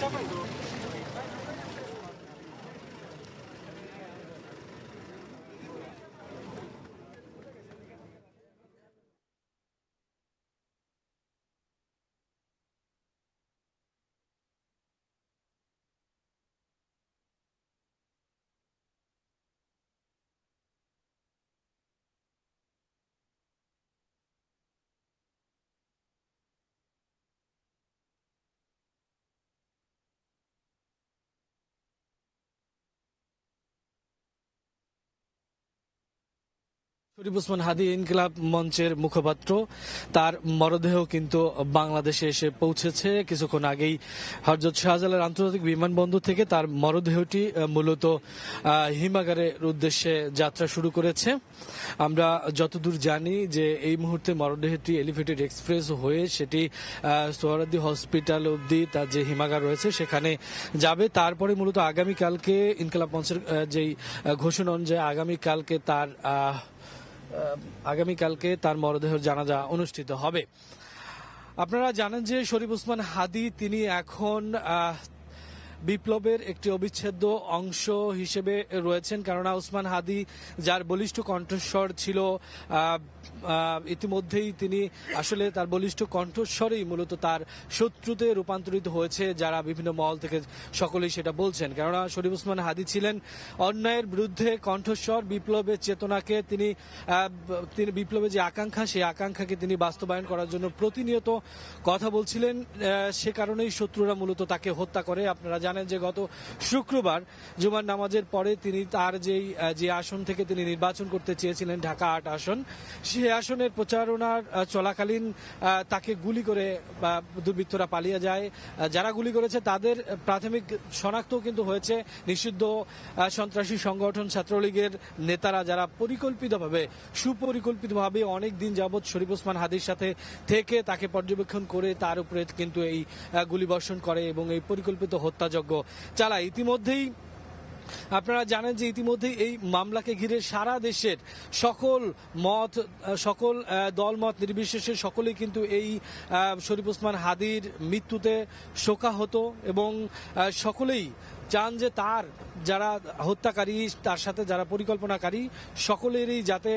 চাবেন। শরীফ ওসমান হাদী ইনকিলাব মঞ্চের মুখপাত্র, তার মরদেহ কিন্তু বাংলাদেশে এসে পৌঁছেছে কিছুক্ষণ আগেই হযরত শাহজালাল আন্তর্জাতিক বিমানবন্দর থেকে তার মরদেহটি মূলত হিমাগারের উদ্দেশ্যে যাত্রা শুরু করেছে। আমরা যতদূর জানি যে এই মুহূর্তে মরদেহটি এলিভেটেড এক্সপ্রেস হয়ে সেটি সোহরাওয়ার্দী হসপিটাল অবধি তার যে হিমাগার রয়েছে সেখানে যাবে। তারপরে মূলত আগামীকালকে ইনকিলাব মঞ্চের যেই ঘোষণা অনুযায়ী আগামীকালকে তার মরদেহের জানাজা অনুষ্ঠিত হবে। আপনারা জানেন যে শরীফ ওসমান হাদী তিনি এখন বিপ্লবের একটি অবিচ্ছেদ্য অংশ হিসেবে রয়েছেন, কেননা ওসমান হাদী যার বলিষ্ঠ কণ্ঠস্বর ছিল ইতিমধ্যেই তিনি আসলে তার বলিষ্ঠ কণ্ঠস্বরেই মূলত তার শত্রুতে রূপান্তরিত হয়েছে যারা বিভিন্ন মহল থেকে সকলেই সেটা বলছেন। কেননা শরীফ ওসমান হাদী ছিলেন অন্যায়ের বিরুদ্ধে কণ্ঠস্বর, বিপ্লবের চেতনাকে তিনি বিপ্লবের যে আকাঙ্ক্ষা সেই আকাঙ্ক্ষাকে তিনি বাস্তবায়ন করার জন্য প্রতিনিয়ত কথা বলছিলেন। সে কারণেই শত্রুরা মূলত তাকে হত্যা করে। আপনারা জানেন যে গত শুক্রবার জুমার নামাজের পরে তিনি তার যে আসন থেকে তিনি নির্বাচন করতে চেয়েছিলেন ঢাকা ৮ আসন, সেই আসনের প্রচারণার চলাকালীন তাকে গুলি করে দুর্বৃত্তরা পালিয়ে যায়। যারা গুলি করেছে তাদের প্রাথমিক শনাক্তও কিন্তু হয়েছে নিষিদ্ধ সন্ত্রাসী সংগঠন ছাত্রলীগের নেতারা, যারা সুপরিকল্পিতভাবে অনেক দিন যাবৎ শরীফ ওসমান হাদীর সাথে থেকে তাকে পর্যবেক্ষণ করে তার উপরে কিন্তু এই গুলিবর্ষণ করে এবং এই পরিকল্পিত হত্যাযজ্ঞ চালায়। ইতিমধ্যেই আপনারা জানেন যে ইতিমধ্যেই এই মামলাকে ঘিরে সারা দেশের সকল দলমত নির্বিশেষে সকলেই কিন্তু এই শরীফ ওসমান হাদীর মৃত্যুতে শোকাহত এবং সকলেই চান যে তার যারা হত্যাকারী, তার সাথে যারা পরিকল্পনাকারী, সকলেরই যাতে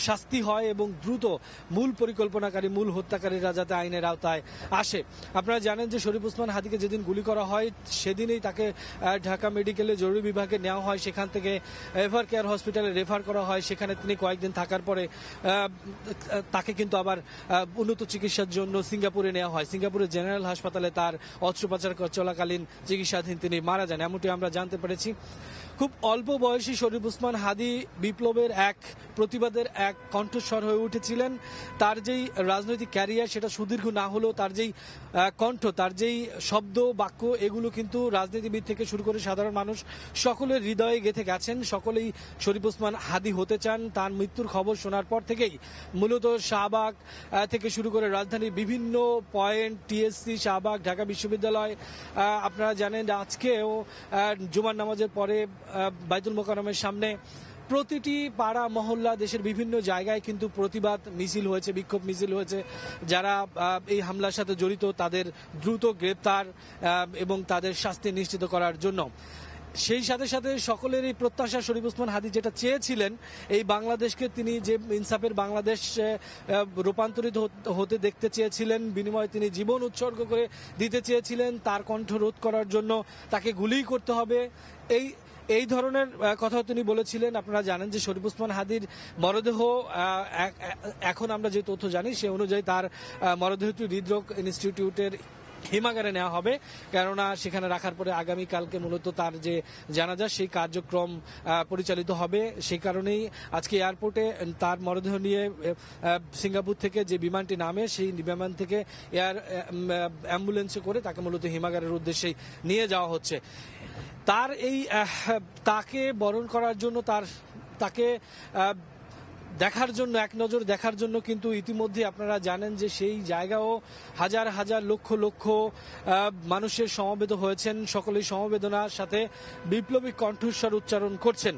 শাস্তি হয় এবং দ্রুত মূল পরিকল্পনাকারী, মূল হত্যাকারীরা যাতে আইনের আওতায় আসে। আপনারা জানেন যে শরীফ ওসমান হাদিকে যেদিন গুলি করা হয় সেদিনই তাকে ঢাকা মেডিকেলে জরুরি বিভাগে নেওয়া হয়, সেখান থেকে এভার কেয়ার হসপিটালে রেফার করা হয়। সেখানে তিনি কয়েকদিন থাকার পরে তাকে কিন্তু আবার উন্নত চিকিৎসার জন্য সিঙ্গাপুরে নেওয়া হয়। সিঙ্গাপুরের জেনারেল হাসপাতালে তার অস্ত্রোপচার চলাকালীন চিকিৎসাধীন তিনি মারা যান, এমনটি আমরা জানতে পেরেছি। খুব অল্প বয়সী শরীফ ওসমান হাদি বিপ্লবের এক, প্রতিবাদের এক কণ্ঠস্বর হয়ে উঠেছিলেন। তার যেই রাজনৈতিক ক্যারিয়ার সেটা সুদীর্ঘ না হলেও তার যেই কণ্ঠ, তার যেই শব্দ বাক্য, এগুলো কিন্তু রাজনীতিবিদ থেকে শুরু করে সাধারণ মানুষ সকলের হৃদয়ে গেঁথে গেছেন। সকলেই শরীফ ওসমান হাদি হতে চান। তার মৃত্যুর খবর শোনার পর থেকেই মূলত শাহবাগ থেকে শুরু করে রাজধানীর বিভিন্ন পয়েন্ট, টিএসসি, শাহবাগ, ঢাকা বিশ্ববিদ্যালয়, আপনারা জানেন আজকেও জুমার নামাজের পরে বাইতুল মোকাররমের সামনে প্রতিটি পাড়া মহল্লা, দেশের বিভিন্ন জায়গায় কিন্তু প্রতিবাদ মিছিল হয়েছে, বিক্ষোভ মিছিল হয়েছে। যারা এই হামলার সাথে জড়িত তাদের দ্রুত গ্রেপ্তার এবং তাদের শাস্তি নিশ্চিত করার জন্য। সেই সাথে সাথে সকলের এই প্রত্যাশা, শরীফ ওসমান হাদি যেটা চেয়েছিলেন, এই বাংলাদেশকে তিনি যে ইনসাফের বাংলাদেশ রূপান্তরিত হতে দেখতে চেয়েছিলেন, বিনিময়ে তিনি জীবন উৎসর্গ করে দিতে চেয়েছিলেন, তার কণ্ঠ রোধ করার জন্য তাকে গুলি করতে হবে, এই ধরনের কথাও তিনি বলেছিলেন। আপনারা জানেন যে শরীফ ওসমান হাদির মরদেহ, এখন আমরা যে তথ্য জানি সে অনুযায়ী তার মরদেহটি হৃদরোগ ইনস্টিটিউটের হিমাগারে নেওয়া হবে, কেননা সেখানে রাখার পরে আগামীকালকে মূলত তার যে জানাজা সেই কার্যক্রম পরিচালিত হবে। সেই কারণেই আজকে এয়ারপোর্টে তার মরদেহ নিয়ে সিঙ্গাপুর থেকে যে বিমানটি নামে সেই বিমান থেকে অ্যাম্বুলেন্সে করে তাকে মূলত হিমাগারের উদ্দেশ্যেই নিয়ে যাওয়া হচ্ছে। তার এই তাকে বরণ করার জন্য, তাকে দেখার জন্য, এক নজর দেখার জন্য কিন্তু ইতিমধ্যে আপনারা জানেন যে সেই জায়গাও হাজার হাজার লক্ষ লক্ষ মানুষের সমবেত হয়েছেন। সকলেই সমবেদনার সাথে বিপ্লবী কণ্ঠস্বর উচ্চারণ করছেন।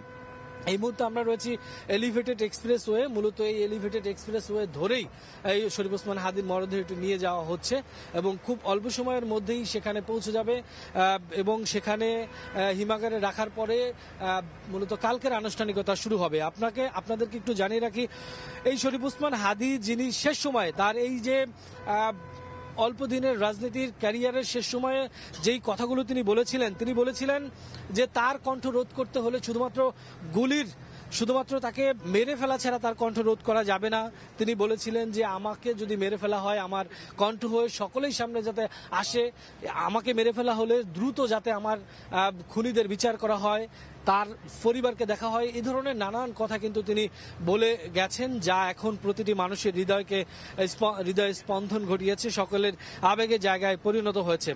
এই মুহূর্তে আমরা রয়েছি এলিভেটেড এক্সপ্রেসওয়ে। মূলত এই এলিভেটেড এক্সপ্রেসওয়ে ধরেই এই শরীফ ওসমান হাদির মরদেহটি নিয়ে যাওয়া হচ্ছে এবং খুব অল্প সময়ের মধ্যেই সেখানে পৌঁছে যাবে এবং সেখানে হিমাগারে রাখার পরে মূলত কালকের আনুষ্ঠানিকতা শুরু হবে। আপনাদেরকে একটু জানিয়ে রাখি, এই শরীফ ওসমান হাদি যিনি শেষ সময়ে তার এই যে অল্প দিনের রাজনীতির ক্যারিয়ারের শেষ সময়ে যেই কথাগুলো তিনি বলেছিলেন যে তার কণ্ঠ রোধ করতে হলে শুধুমাত্র তাকে মেরে ফেলা ছাড়া তার কণ্ঠ রোধ করা যাবে না। তিনি বলেছিলেন যে আমাকে যদি মেরে ফেলা হয়, আমার কণ্ঠ হয়ে সকলেই সামনে যাতে আসে, আমাকে মেরে ফেলা হলে দ্রুত যাতে আমার খুনিদের বিচার করা হয়, তার পরিবারকে দেখা হয়, এই ধরনের নানান কথা কিন্তু তিনি বলে গেছেন, যা এখন প্রতিটি মানুষের হৃদয়ে স্পন্দন ঘটিয়েছে, সকলের আবেগের জায়গায় পরিণত হয়েছে।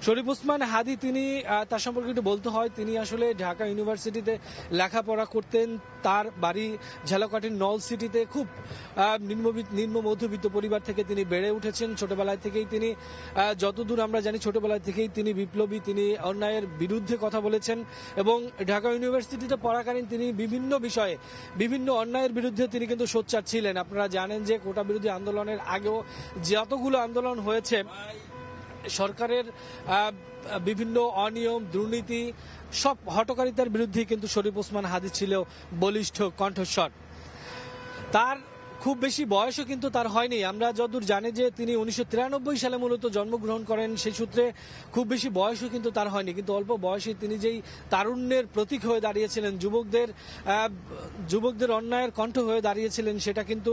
শরীফ ওসমান হাদি, তিনি তার সম্পর্কে একটু বলতে হয়, তিনি আসলে ঢাকা ইউনিভার্সিটিতে লেখাপড়া করতেন। তার বাড়ি ঝালকাঠির নল সিটিতে। খুব নিম্ন মধ্যবিত্ত পরিবার থেকে তিনি বেড়ে উঠেছেন। ছোটবেলায় থেকেই তিনি, যতদূর আমরা জানি, ছোটবেলায় থেকেই তিনি বিপ্লবী, তিনি অন্যায়ের বিরুদ্ধে কথা বলেছেন এবং ঢাকা ইউনিভার্সিটিতে পড়াকালীন তিনি বিভিন্ন বিষয়ে, বিভিন্ন অন্যায়ের বিরুদ্ধে তিনি কিন্তু সোচ্চার ছিলেন। আপনারা জানেন যে কোটা বিরোধী আন্দোলনের আগেও যতগুলো আন্দোলন হয়েছে, সরকারের বিভিন্ন অনিয়ম, দুর্নীতি, সব হঠকারিতার বিরুদ্ধে কিন্তু শরীফ ওসমান হাদি ছিল বলিষ্ঠ কণ্ঠস্বর। তার খুব বেশি বয়সও কিন্তু তার হয়নি। আমরা যতদূর জানি যে তিনি 1993 সালে মূলত জন্মগ্রহণ করেন, সেই সূত্রে খুব বেশি বয়সও কিন্তু তার হয়নি। কিন্তু অল্প বয়সে তিনি যেই তারুণ্যের প্রতীক হয়ে দাঁড়িয়েছিলেন, যুবকদের অন্যায়ের কণ্ঠ হয়ে দাঁড়িয়েছিলেন, সেটা কিন্তু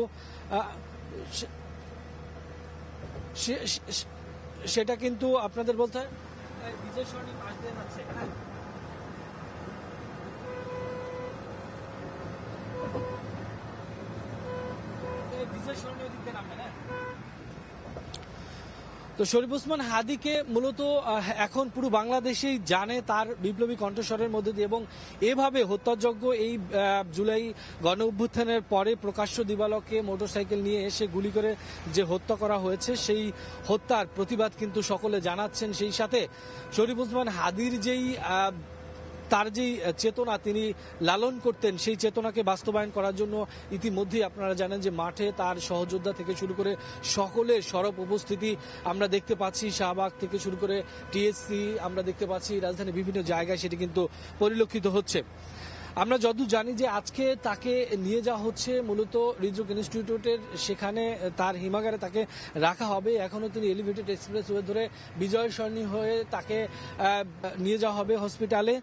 সেটা কিন্তু আপনাদের বলতে হয়। বিজয় সরণি পাশ দিয়ে যাচ্ছে, বিজয় সরণি ওদিক দিয়ে নামবে না। তো শরীফ ওসমান হাদিকে মূলত এখন পুরো বাংলাদেশেই জানে তার বিপ্লবী কণ্ঠস্বরের মধ্যে দিয়ে, এবং এভাবে হত্যাযজ্ঞ এই জুলাই গণ অভ্যুত্থানের পরে প্রকাশ্য দিবালোকে মোটরসাইকেল নিয়ে এসে গুলি করে যে হত্যা করা হয়েছে, সেই হত্যার প্রতিবাদ কিন্তু সকলে জানাচ্ছেন। সেই সাথে শরীফ ওসমান হাদির যেই তার যে চেতনা তিনি লালন করতেন সেই চেতনাকে বাস্তবায়ন করার জন্য ইতিমধ্যেই আপনারা জানেন যে মাঠে তার সহযোদ্ধা থেকে শুরু করে সকলের সরব উপস্থিতি আমরা দেখতে পাচ্ছি। শাহবাগ থেকে শুরু করে টিএসসি আমরা দেখতে পাচ্ছি, রাজধানীর বিভিন্ন জায়গায় সেটি কিন্তু পরিলক্ষিত হচ্ছে। আমরা যতদূর জানি যে আজকে তাকে নিয়ে যাওয়া হচ্ছে মূলত হৃদরোগ ইনস্টিটিউটের, সেখানে তার হিমাগারে তাকে রাখা হবে। এখনও তিনি এলিভেটেড এক্সপ্রেস ওয়ে ধরে বিজয় সরণি হয়ে তাকে নিয়ে যাওয়া হবে হসপিটালে।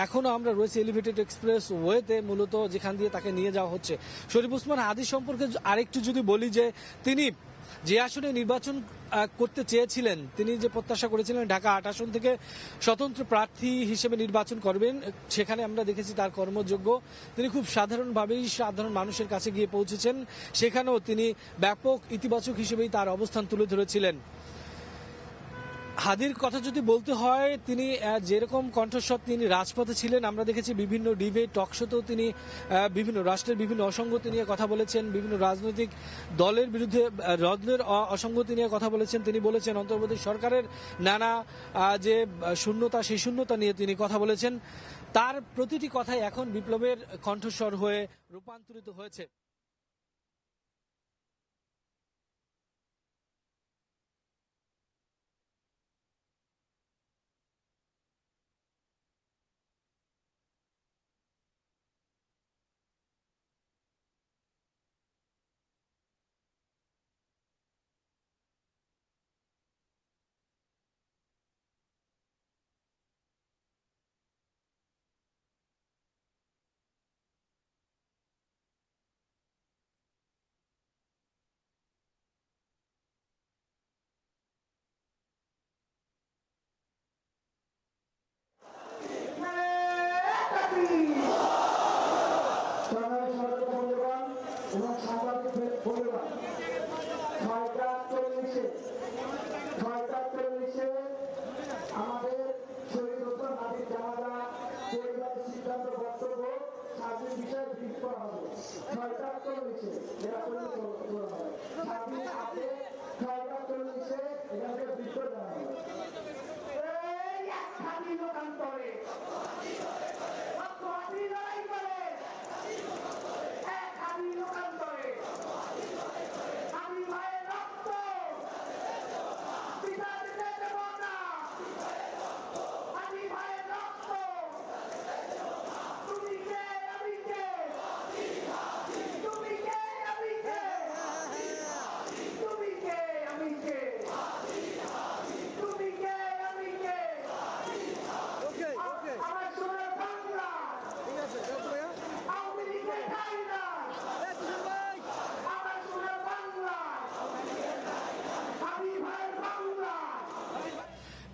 এখনও আমরা রয়েছে এলিভেটেড এক্সপ্রেস ওয়েতে মূলত, যেখান দিয়ে তাকে নিয়ে যাওয়া হচ্ছে। শরীফ ওসমান হাদী সম্পর্কে আরেকটু যদি বলি যে তিনি যে আসনে নির্বাচন করতে চেয়েছিলেন, তিনি যে প্রত্যাশা করেছিলেন ঢাকা ৮ আসন থেকে স্বতন্ত্র প্রার্থী হিসেবে নির্বাচন করবেন, সেখানে আমরা দেখেছি তার কর্মযোগ্য। তিনি খুব সাধারণভাবেই সাধারণ মানুষের কাছে গিয়ে পৌঁছেছেন, সেখানেও তিনি ব্যাপক ইতিবাচক হিসেবেই তার অবস্থান তুলে ধরেছিলেন। হাদির কথা যদি বলতে হয়, তিনি যেরকম কণ্ঠস্বর তিনি রাজপথে ছিলেন, আমরা দেখেছি বিভিন্ন ডিবেট টকশোতেও তিনি বিভিন্ন রাষ্ট্রের বিভিন্ন অসঙ্গতি নিয়ে কথা বলেছেন, বিভিন্ন রাজনৈতিক দলের বিরুদ্ধে দলের অসঙ্গতি নিয়ে কথা বলেছেন। তিনি বলেছেন অন্তর্বর্তী সরকারের নানা যে শূন্যতা, সেই শূন্যতা নিয়ে তিনি কথা বলেছেন। তার প্রতিটি কথাই এখন বিপ্লবের কণ্ঠস্বর হয়ে রূপান্তরিত হয়েছে। আমাদের শহীদ ওসমান হাদীর জানাজা পরিবারের সিদ্ধান্ত বক্তব্য স্বাধীন বিষয়ে ব্রিফ করা হবে। ৬টা ৪০ এরা করে স্বাধীন আছে ৬টা ৪০ এখানে ব্রিফ করে দেওয়া হবে। এই এক খালি লোকান্তরে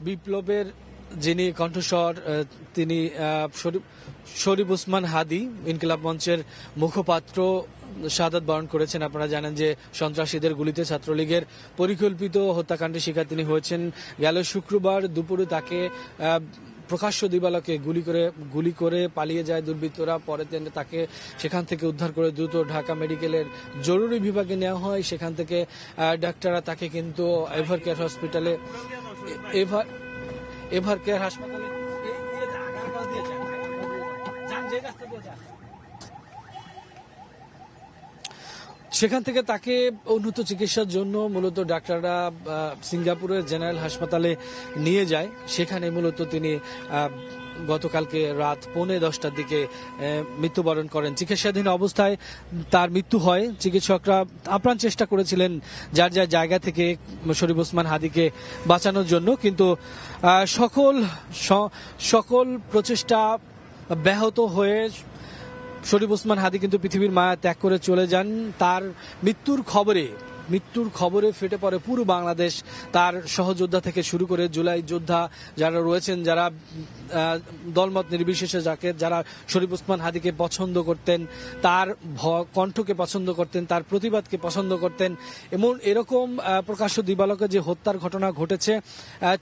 বিপ্লবের যিনি কণ্ঠস্বর, তিনি শরীফ ওসমান হাদী, ইনকিলাব মঞ্চের মুখপাত্র, শাহাদাত বরণ করেছেন। আপনারা জানেন যে সন্ত্রাসীদের গুলিতে ছাত্রলীগের পরিকল্পিত হত্যাকাণ্ডের শিকার তিনি হয়েছেন। গেল শুক্রবার দুপুরে তাকে প্রকাশ্য দিবালোকে গুলি করে পালিয়ে যায় দুর্বৃত্তরা। পরে তাকে সেখান থেকে উদ্ধার করে দ্রুত ঢাকা মেডিকেলের জরুরি বিভাগে নেওয়া হয়। সেখান থেকে ডাক্তাররা তাকে কিন্তু এভার কেয়ার হাসপাতালে সেখান থেকে তাকে উন্নত চিকিৎসার জন্য মূলত ডাক্তাররা সিঙ্গাপুরের জেনারেল হাসপাতালে নিয়ে যায়। সেখানে মূলত তিনি গতকালকে রাত 10:45টার দিকে মৃত্যুবরণ করেন। চিকিৎসাধীন অবস্থায় তার মৃত্যু হয়। চিকিৎসকরা আপ্রাণ চেষ্টা করেছিলেন যার যার জায়গা থেকে শরীফ ওসমান হাদীকে বাঁচানোর জন্য, কিন্তু সকল প্রচেষ্টা ব্যাহত হয়ে শরীফ ওসমান হাদী কিন্তু পৃথিবীর মায়া ত্যাগ করে চলে যান। তার মৃত্যুর খবরে ফেটে পড়ে পুরো বাংলাদেশ। তার সহযোদ্ধা থেকে শুরু করে জুলাই যোদ্ধা যারা রয়েছেন, যারা দলমত নির্বিশেষে যারা শরীফ ওসমান হাদীকে পছন্দ করতেন, তার কণ্ঠকে পছন্দ করতেন, তার প্রতিবাদকে পছন্দ করতেন, এরকম প্রকাশ্য দিবালোকে যে হত্যার ঘটনা ঘটেছে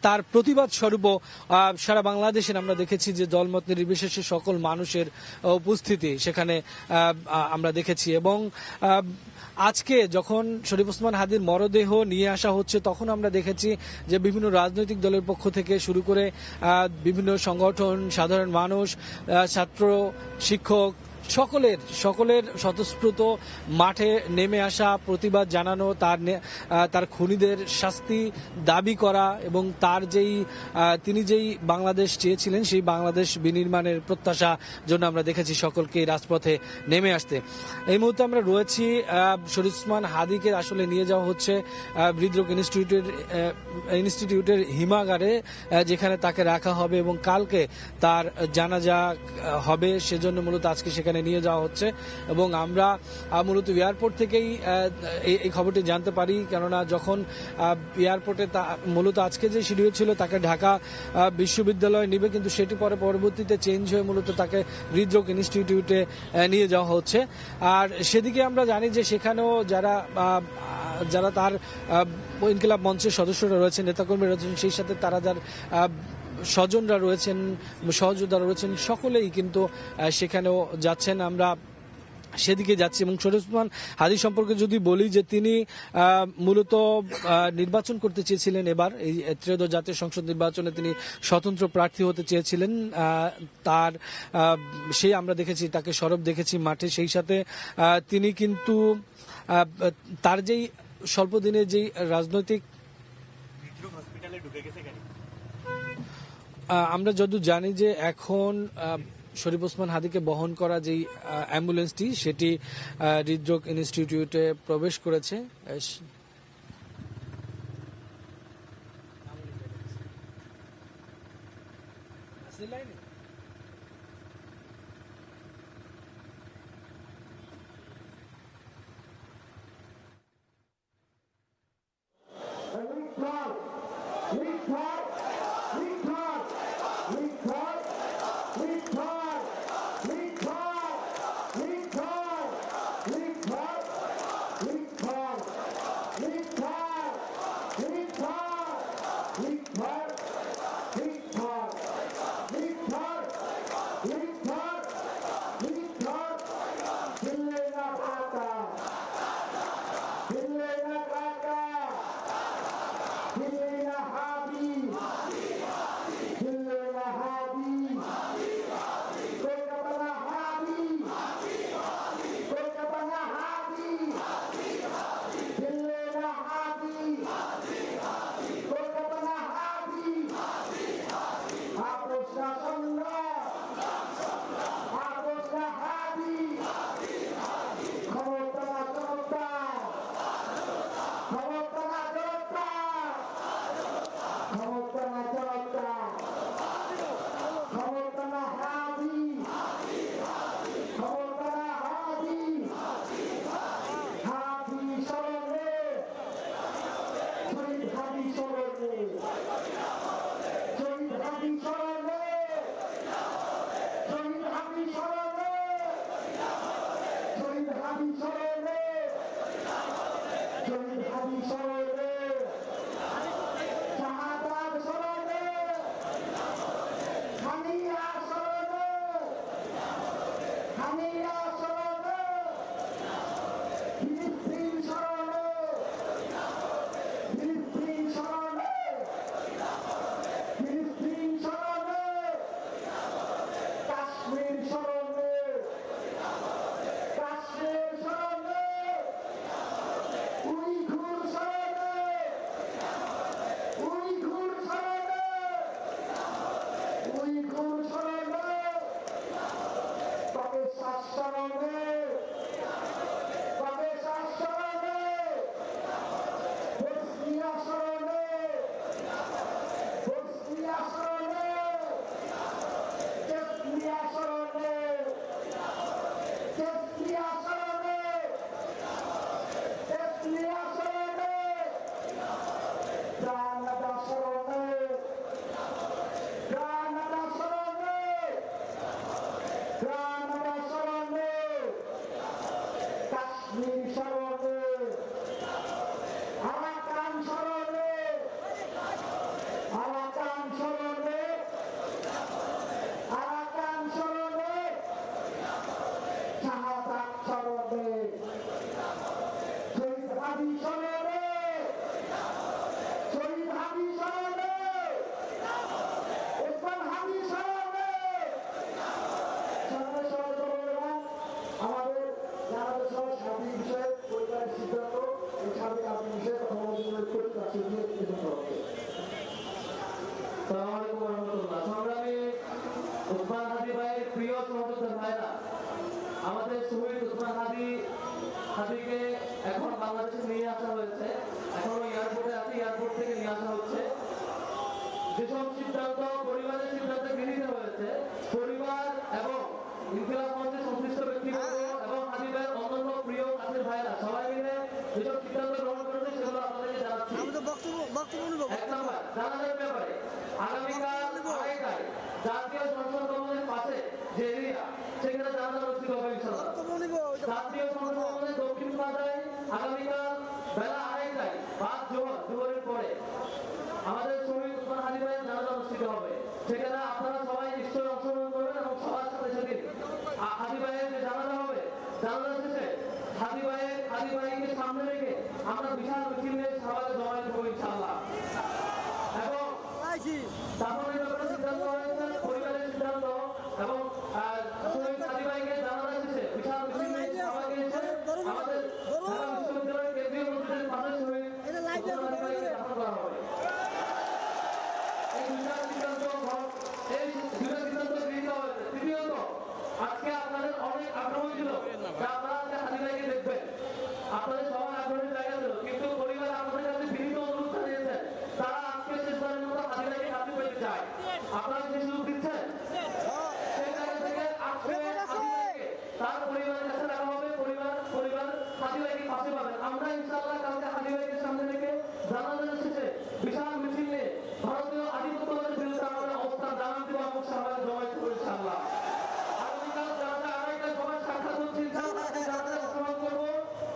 তার প্রতিবাদ স্বরূপ সারা বাংলাদেশের আমরা দেখেছি যে দলমত নির্বিশেষে সকল মানুষের উপস্থিতি সেখানে আমরা দেখেছি। এবং আজকে যখন শরীফ ওসমান হাদির মরদেহ নিয়ে আসা হচ্ছে তখন আমরা দেখেছি যে বিভিন্ন রাজনৈতিক দলের পক্ষ থেকে শুরু করে বিভিন্ন সংগঠন, সাধারণ মানুষ, ছাত্র, শিক্ষক সকলের স্বতঃস্ফূর্ত মাঠে নেমে আসা, প্রতিবাদ জানানো, তার খুনিদের শাস্তি দাবি করা এবং তিনি যেই বাংলাদেশ চেয়েছিলেন সেই বাংলাদেশ বিনির্মাণের প্রত্যাশা জন্য আমরা দেখেছি সকলকে রাজপথে নেমে আসতে। এই মুহূর্তে আমরা রয়েছি শরীফ ওসমান হাদিকে আসলে নিয়ে যাওয়া হচ্ছে হৃদরোগ ইনস্টিটিউটের হিমাগারে, যেখানে তাকে রাখা হবে এবং কালকে তার জানাজা হবে, সেজন্য মূলত আজকে সেখানে নিয়ে যাওয়া হচ্ছে। এবং আমরা মূলত এয়ারপোর্ট থেকেই এই খবরটি জানতে পারি, কেননা যখন এয়ারপোর্টে মূলত আজকে যে শিডিউল ছিল তাকে ঢাকা বিশ্ববিদ্যালয়ে নিবে, কিন্তু সেটি পরবর্তীতে চেঞ্জ হয়ে মূলত তাকে হৃদরোগ ইনস্টিটিউটে নিয়ে যাওয়া হচ্ছে। আর সেদিকে আমরা জানি যে সেখানেও যারা তার ইনকিলাব মঞ্চের সদস্যরা রয়েছেন, নেতাকর্মী রয়েছেন, সেই সাথে তারা যার স্বজনরা রয়েছেন, সহযোদ্ধারা রয়েছেন, সকলেই কিন্তু সেখানেও যাচ্ছেন। আমরা সেদিকে যাচ্ছি। এবং শরীফ ওসমান হাদি সম্পর্কে যদি বলি যে তিনি মূলত নির্বাচন করতে চেয়েছিলেন, এবার এই ত্রয়োদশ জাতীয় সংসদ নির্বাচনে তিনি স্বতন্ত্র প্রার্থী হতে চেয়েছিলেন। আমরা দেখেছি, তাকে সরব দেখেছি মাঠে। সেই সাথে তিনি কিন্তু তার যেই স্বল্প দিনের যেই রাজনৈতিক, আমরা যদিও জানি যে এখন শরীফ ওসমান হাদিকে বহন করা যেই অ্যাম্বুলেন্সটি সেটি হৃদরোগ ইনস্টিটিউটে প্রবেশ করেছে। Uighur উসমান হাদি ভাইয়ের প্রিয় সহযোদ্ধা ভাইরা, আমাদের শহীদ উসমান হাদিকে এখন বাংলাদেশে নিয়ে আসা হয়েছে। এখন এয়ারপোর্টে আছে, এয়ারপোর্ট থেকে নিয়ে আসা হচ্ছে। যেসব সিদ্ধান্ত পরিবারের সিদ্ধান্তে গৃহীত হয়েছে, পরিবার এবং ইনকিলাব মঞ্চে সংশ্লিষ্ট ব্যক্তিবর্গ এবং হাদি ভাইয়ের অন্যান্য প্রিয় কাছের ভাইরা সবাই মিলে যেসব সিদ্ধান্ত গ্রহণ করেছে সেগুলো আপনাদেরকে জানাচ্ছি। এক নম্বর, জানাজার ব্যাপারে আগামীকাল 2:30টায় জাতীয় সংসদ ভবনের পাশে যে এরিয়া, সেখানে জানাজা অনুষ্ঠিত হবে ইনশাআল্লাহ। জাতীয় সংসদ ভবনের দক্ষিণ পাতায় আগামীকাল বেলা 2:30টায় বাদ জোহরের পরে আমাদের শহীদ উসমান হাদি ভাইয়ের জানাজা অনুষ্ঠিত হবে। সেখানে আপনারা সবাই নিশ্চয়ই অংশগ্রহণ করবেন এবং সবার সাথে সেদিন হাদি ভাইয়ের যে জানাজা হবে, জানাজা শেষে হাদি ভাইকে সামনে রেখে আমরা বিশাল মিছিল নিয়ে সবাই জমায়েত হবো ইনশাআল্লাহ। এবং দাফনের ব্যাপারে সিদ্ধান্ত হয়েছে, পরিবারের সিদ্ধান্ত এবং শহীদ হাদি ভাইকে জানাজা শেষে বিশাল মিছিল নিয়ে সবাইকে এসে আমাদের ঢাকা বিশ্ববিদ্যালয়ের কেন্দ্রীয় মসজিদের পাশে শহীদ উসমান হাদি ভাইকে দাফন করা হবে। এই দুইটা সিদ্ধান্ত গৃহীত হয়েছে। তৃতীয়ত, আজকে আপনাদের অনেক আগ্রহ ছিল যে আপনারা আজকে হাদি ভাইকে দেখবেন, আপনাদের সবার আগ্রহের জায়গা ছিল, কিন্তু পরিবার আপনাদের কাছে বিনীত অনুরোধ জানিয়েছেন তারা আজকে শেষবারের মতো হাদি ভাইকে কাছে পেতে চায়। আপনারা যে সুযোগ দিচ্ছেন সেই জায়গা থেকে আজকে হাদি ভাইকে তার পরিবারের কাছে রাখা হবে। পরিবার হাদি ভাইকে পাশে পাবেন। আমরা ইনশাআল্লাহ কালকে হাদি ভাইকে সামনে রেখে জানাজা শেষে বিশাল মিছিল নিয়ে ভারতীয় আধিপত্যবাদের বিরুদ্ধে আমাদের অবস্থান জানান দিব এবং সবাই জমায়েত করব ইনশাআল্লাহ। আগামীকাল জানাজা 2:30টায় সবাই সাক্ষাৎ হচ্ছে ইনশাআল্লাহ। জানাজা অংশগ্রহণ করব।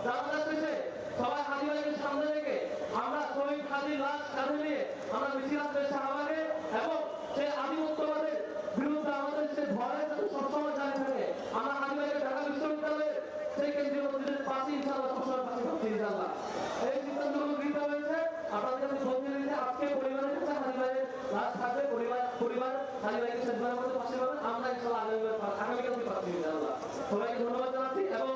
জানাজা শেষে সবাই হাদি ভাইকে সামনে রেখে আমরা শহীদ হাদির লাশ কাঁধে নিয়ে আমরা মিছিল আসবে শাহবাগে এবং সেই আধিপত্যবাদের বিরুদ্ধে আমাদের সে ভয়ের সাথে সবসময় জানিয়ে থাকে। আমরা হাদি ভাইকে ঢাকা বিশ্ববিদ্যালয়ের সেই কেন্দ্রীয় মসজিদের পাশে ইনশাআল্লাহ সবসময় পাশে পাচ্ছি ইনশাআল্লাহ। এই সিদ্ধান্তগুলো গৃহীত হয়েছে। আপনাদের কাছে বলতে দিতে আজকে পরিবারের কাছে হাদি ভাইয়ের লাশ থাকবে। পরিবার হাদি ভাইকে শেষবারের মতো পাশে পাবেন। আমরা ইনশাআল্লাহ আগামীকালকে পাচ্ছি ইনশাআল্লাহ। সবাইকে ধন্যবাদ জানাচ্ছি এবং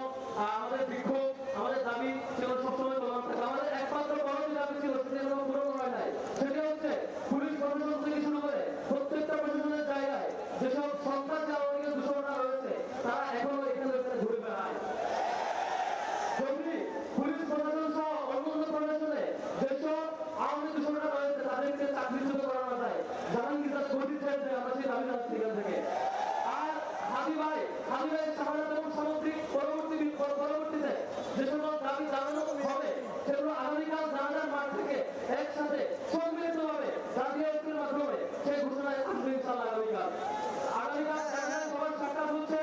আমাদের বিক্ষোভ, আমাদের দাবি সেগুলো সবসময় চলমান থাকবে। আমাদের একমাত্র বড় যে দাবি ছিল সেটা কোনো পূরণ হয় নাই, সেটা হচ্ছে পুলিশ প্রশাসন থেকে শুরু করে প্রত্যেকটা প্রশাসনের জায়গায় যেসব সন্ত্রাসী আওয়ামী লীগের দূষণটা রয়েছে তারা এখনো এখানে ঘুরে বেড়ায়। যদি পুলিশ প্রশাসন সহ অন্যান্য প্রশাসনে যেসব আওয়ামী দূষণটা রয়েছে তাদেরকে চাকরিচ্যুত করানো যায়, জাহাঙ্গীর গতি চাইছে, আমরা সেই দাবি জানাচ্ছি এখান থেকে। আর হাদি ভাইয়ের শাহাদাত এবং সামগ্রিক পরবর্তীতে যে সকল দাবি জানানো হবে সেগুলো আগামীকাল জানাজার মাঠ থেকে একসাথে সম্মিলিতভাবে জাতীয় ঐক্যের মাধ্যমে সেই ঘোষণায় আসবে ইনশাআল্লাহ। আগামীকাল জানাজার সবার সাক্ষাৎ হচ্ছে।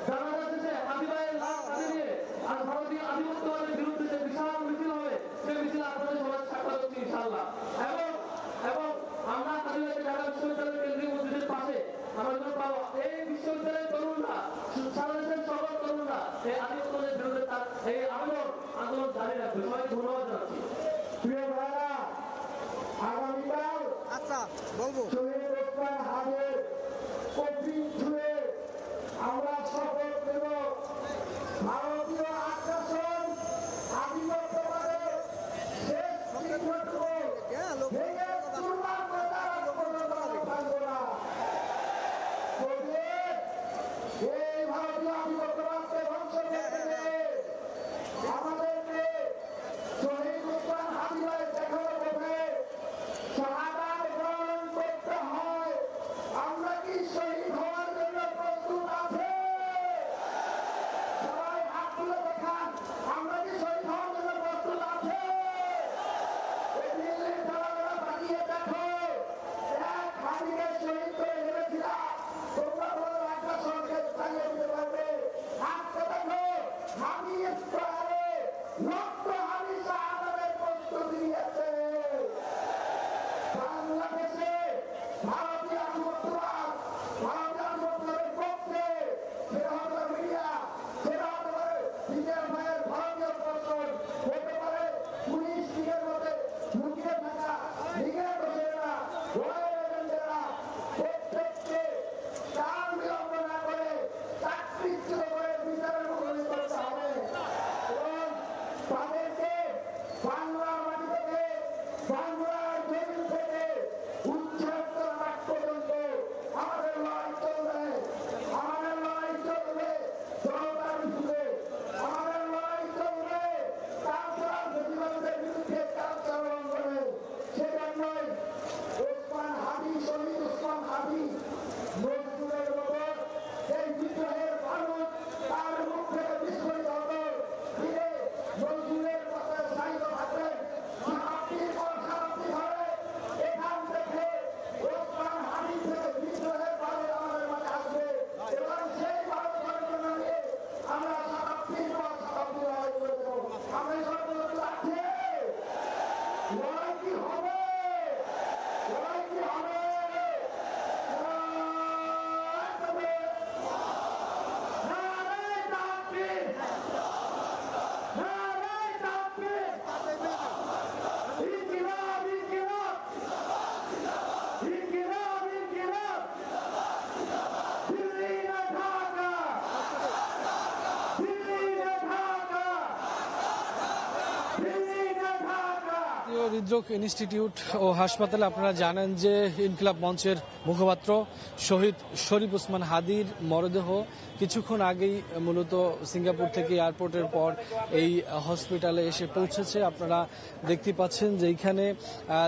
জানাজা শেষে হাদি ভাইয়ের লাশ কাঁধে নিয়ে আর ভারতীয় আধিপত্যবাদের বিরুদ্ধে যে বিশাল মিছিল হবে সেই মিছিল আপনাদের সবার সাক্ষাৎ হচ্ছে ইনশাআল্লাহ। এবং আমরা হাদি ভাইকে ঢাকা বিশ্ববিদ্যালয়ের কেন্দ্রীয় মসজিদের পাশে আমরা যখন পাবো, এই বিশ্ববিদ্যালয়ের তরুণরা, সারা দেশের সকল তরুণরা এই আধিপত্যবাদের বিরুদ্ধে তার এই আন্দোলন জারি রাখবে। সবাইকে ধন্যবাদ জানাচ্ছি। প্রিয় ভাইরা, আগামীকাল শহীদ উসমান হাদির কঠিন ছুঁয়ে আমরা শপথ নেব ভারতীয় আগ্রাসন আধিপত্যবাদের শেষ চিহ্নটুকু ভেঙে চুরমার করে তারা কোনো থাকবে না। এই ভারতীয় আধিপত্যবাদকে ধ্বংস করতে আমাদেরকে হৃদরোগ ইনস্টিটিউট ও হাসপাতালে আপনারা জানেন যে ইনকিলাব মঞ্চের মুখপাত্র শহীদ শরীফ ওসমান হাদির মরদেহ কিছুক্ষণ আগেই মূলত সিঙ্গাপুর থেকে এয়ারপোর্টের পর এই হসপিটালে এসে পৌঁছেছে। আপনারা দেখতে পাচ্ছেন যে এইখানে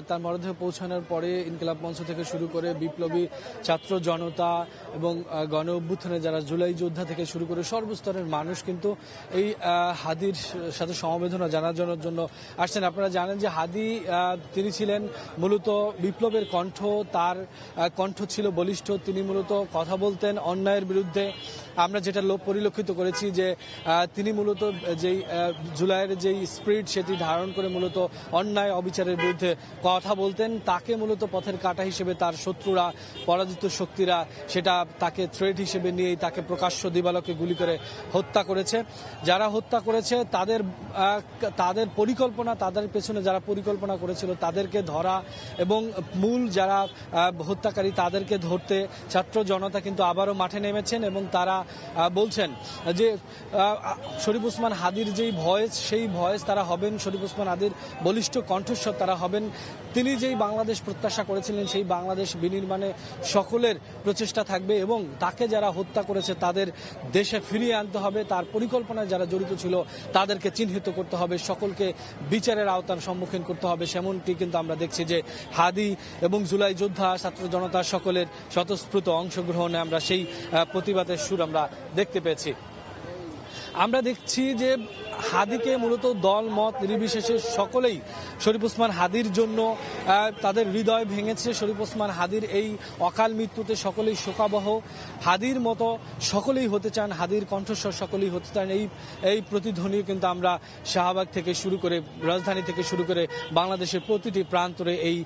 তার মরদেহ পৌঁছানোর পরে ইনকিলাব মঞ্চ থেকে শুরু করে বিপ্লবী ছাত্র জনতা এবং গণ অভ্যুত্থানে যারা জুলাই যোদ্ধা থেকে শুরু করে সর্বস্তরের মানুষ কিন্তু এই হাদির সাথে সমবেদনা জানানোর জন্য আসছেন। আপনারা জানেন যে হাদি তিনি ছিলেন মূলত বিপ্লবের কণ্ঠ, তার কণ্ঠ ছিল বলিষ্ঠ, তিনি মূলত কথা বলতেন অন্যায়ের বিরুদ্ধে। আমরা যেটা পরিলক্ষিত করেছি যে তিনি মূলত যেই জুলাইয়ের যেই স্পিরিট সেটি ধারণ করে মূলত অন্যায় অবিচারের বিরুদ্ধে কথা বলতেন। তাকে মূলত পথের কাঁটা হিসেবে তার শত্রুরা, পরাজিত শক্তিরা সেটা তাকে থ্রেট হিসেবে নিয়েই তাকে প্রকাশ্য দিবালোকে গুলি করে হত্যা করেছে। যারা হত্যা করেছে তাদের পরিকল্পনা, তাদের পেছনে যারা পরিকল্পনা করেছিল তাদেরকে ধরা এবং মূল যারা হত্যাকারী তাদেরকে ধরতে ছাত্র জনতা কিন্তু আবারও মাঠে নেমেছেন এবং তারা বলছেন যে শরীফ ওসমান হাদির যেই ভয়েস, সেই ভয়েস তারা হবেন, শরীফ ওসমান হাদির বলিষ্ঠ কণ্ঠস্বর তারা হবেন। তিনি যেই বাংলাদেশ প্রত্যাশা করেছিলেন সেই বাংলাদেশ বিনির্মাণে সকলের প্রচেষ্টা থাকবে এবং তাকে যারা হত্যা করেছে তাদের দেশে ফিরিয়ে আনতে হবে, তার পরিকল্পনায় যারা জড়িত ছিল তাদেরকে চিহ্নিত করতে হবে, সকলকে বিচারের আওতার সম্মুখীন করতে হবে। সেমনটি কিন্তু আমরা দেখছি যে হাদি এবং জুলাই যোদ্ধা, ছাত্র জনতা সকলের স্বতঃস্ফূর্ত অংশগ্রহণে আমরা সেই প্রতিবাদের সুর আমরা দেখতে পেয়েছি। আমরা দেখছি যে হাদিকে মূলত দল মত নির্বিশেষে সকলেই শরীফ ওসমান হাদির জন্য তাদের হৃদয় ভেঙেছে। শরীফ ওসমান হাদির এই অকাল মৃত্যুতে সকলেই শোকাবহ। হাদির মতো সকলেই হতে চান, হাদির কণ্ঠস্বর সকলেই হতে চান। এই প্রতিধ্বনি কিন্তু আমরা শাহবাগ থেকে শুরু করে, রাজধানী থেকে শুরু করে বাংলাদেশের প্রতিটি প্রান্তরে এই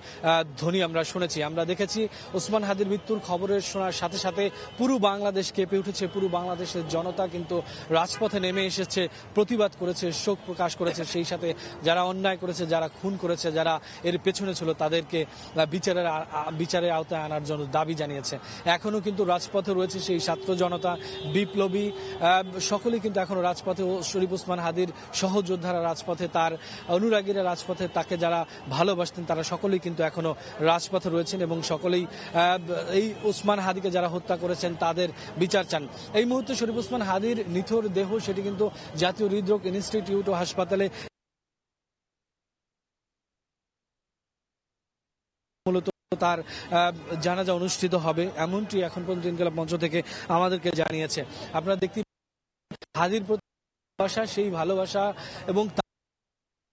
ধ্বনি আমরা শুনেছি। আমরা দেখেছি ওসমান হাদির মৃত্যুর খবরের শোনার সাথে সাথে পুরো বাংলাদেশ কেঁপে উঠেছে, পুরো বাংলাদেশের জনতা কিন্তু রাজপথে নেমে এসেছে, প্রতিবাদ করেছে, শোক প্রকাশ করেছে। সেই সাথে যারা অন্যায় করেছে, যারা খুন করেছে, যারা এর পেছনে ছিল তাদেরকে বিচারের আওতায় আনার জন্য দাবি জানিয়েছে। এখনো কিন্তু রাজপথে রয়েছে সেই ছাত্র জনতা, বিপ্লবী সকলেই কিন্তু এখনো রাজপথে। শরীফ ওসমান হাদির সহযোদ্ধারা রাজপথে, তার অনুরাগীরা রাজপথে, তাকে যারা ভালোবাসতেন তারা সকলেই কিন্তু এখনো রাজপথে রয়েছেন এবং সকলেই এই ওসমান হাদিকে যারা হত্যা করেছেন তাদের বিচার চান। এই মুহূর্তে শরীফ ওসমান হাদির নিথর দেহ সেটি কিন্তু জাতীয় হৃদরোগ ইনস্টিটিউট ও হাসপাতালে মূলত তার জানাজা অনুষ্ঠিত হবে, এমনটি এখন পর্যন্ত ইনকিলাব মঞ্চ থেকে আমাদেরকে জানিয়েছে। আপনারা দেখতে হাদির প্রতি ভালোবাসা, সেই ভালোবাসা এবং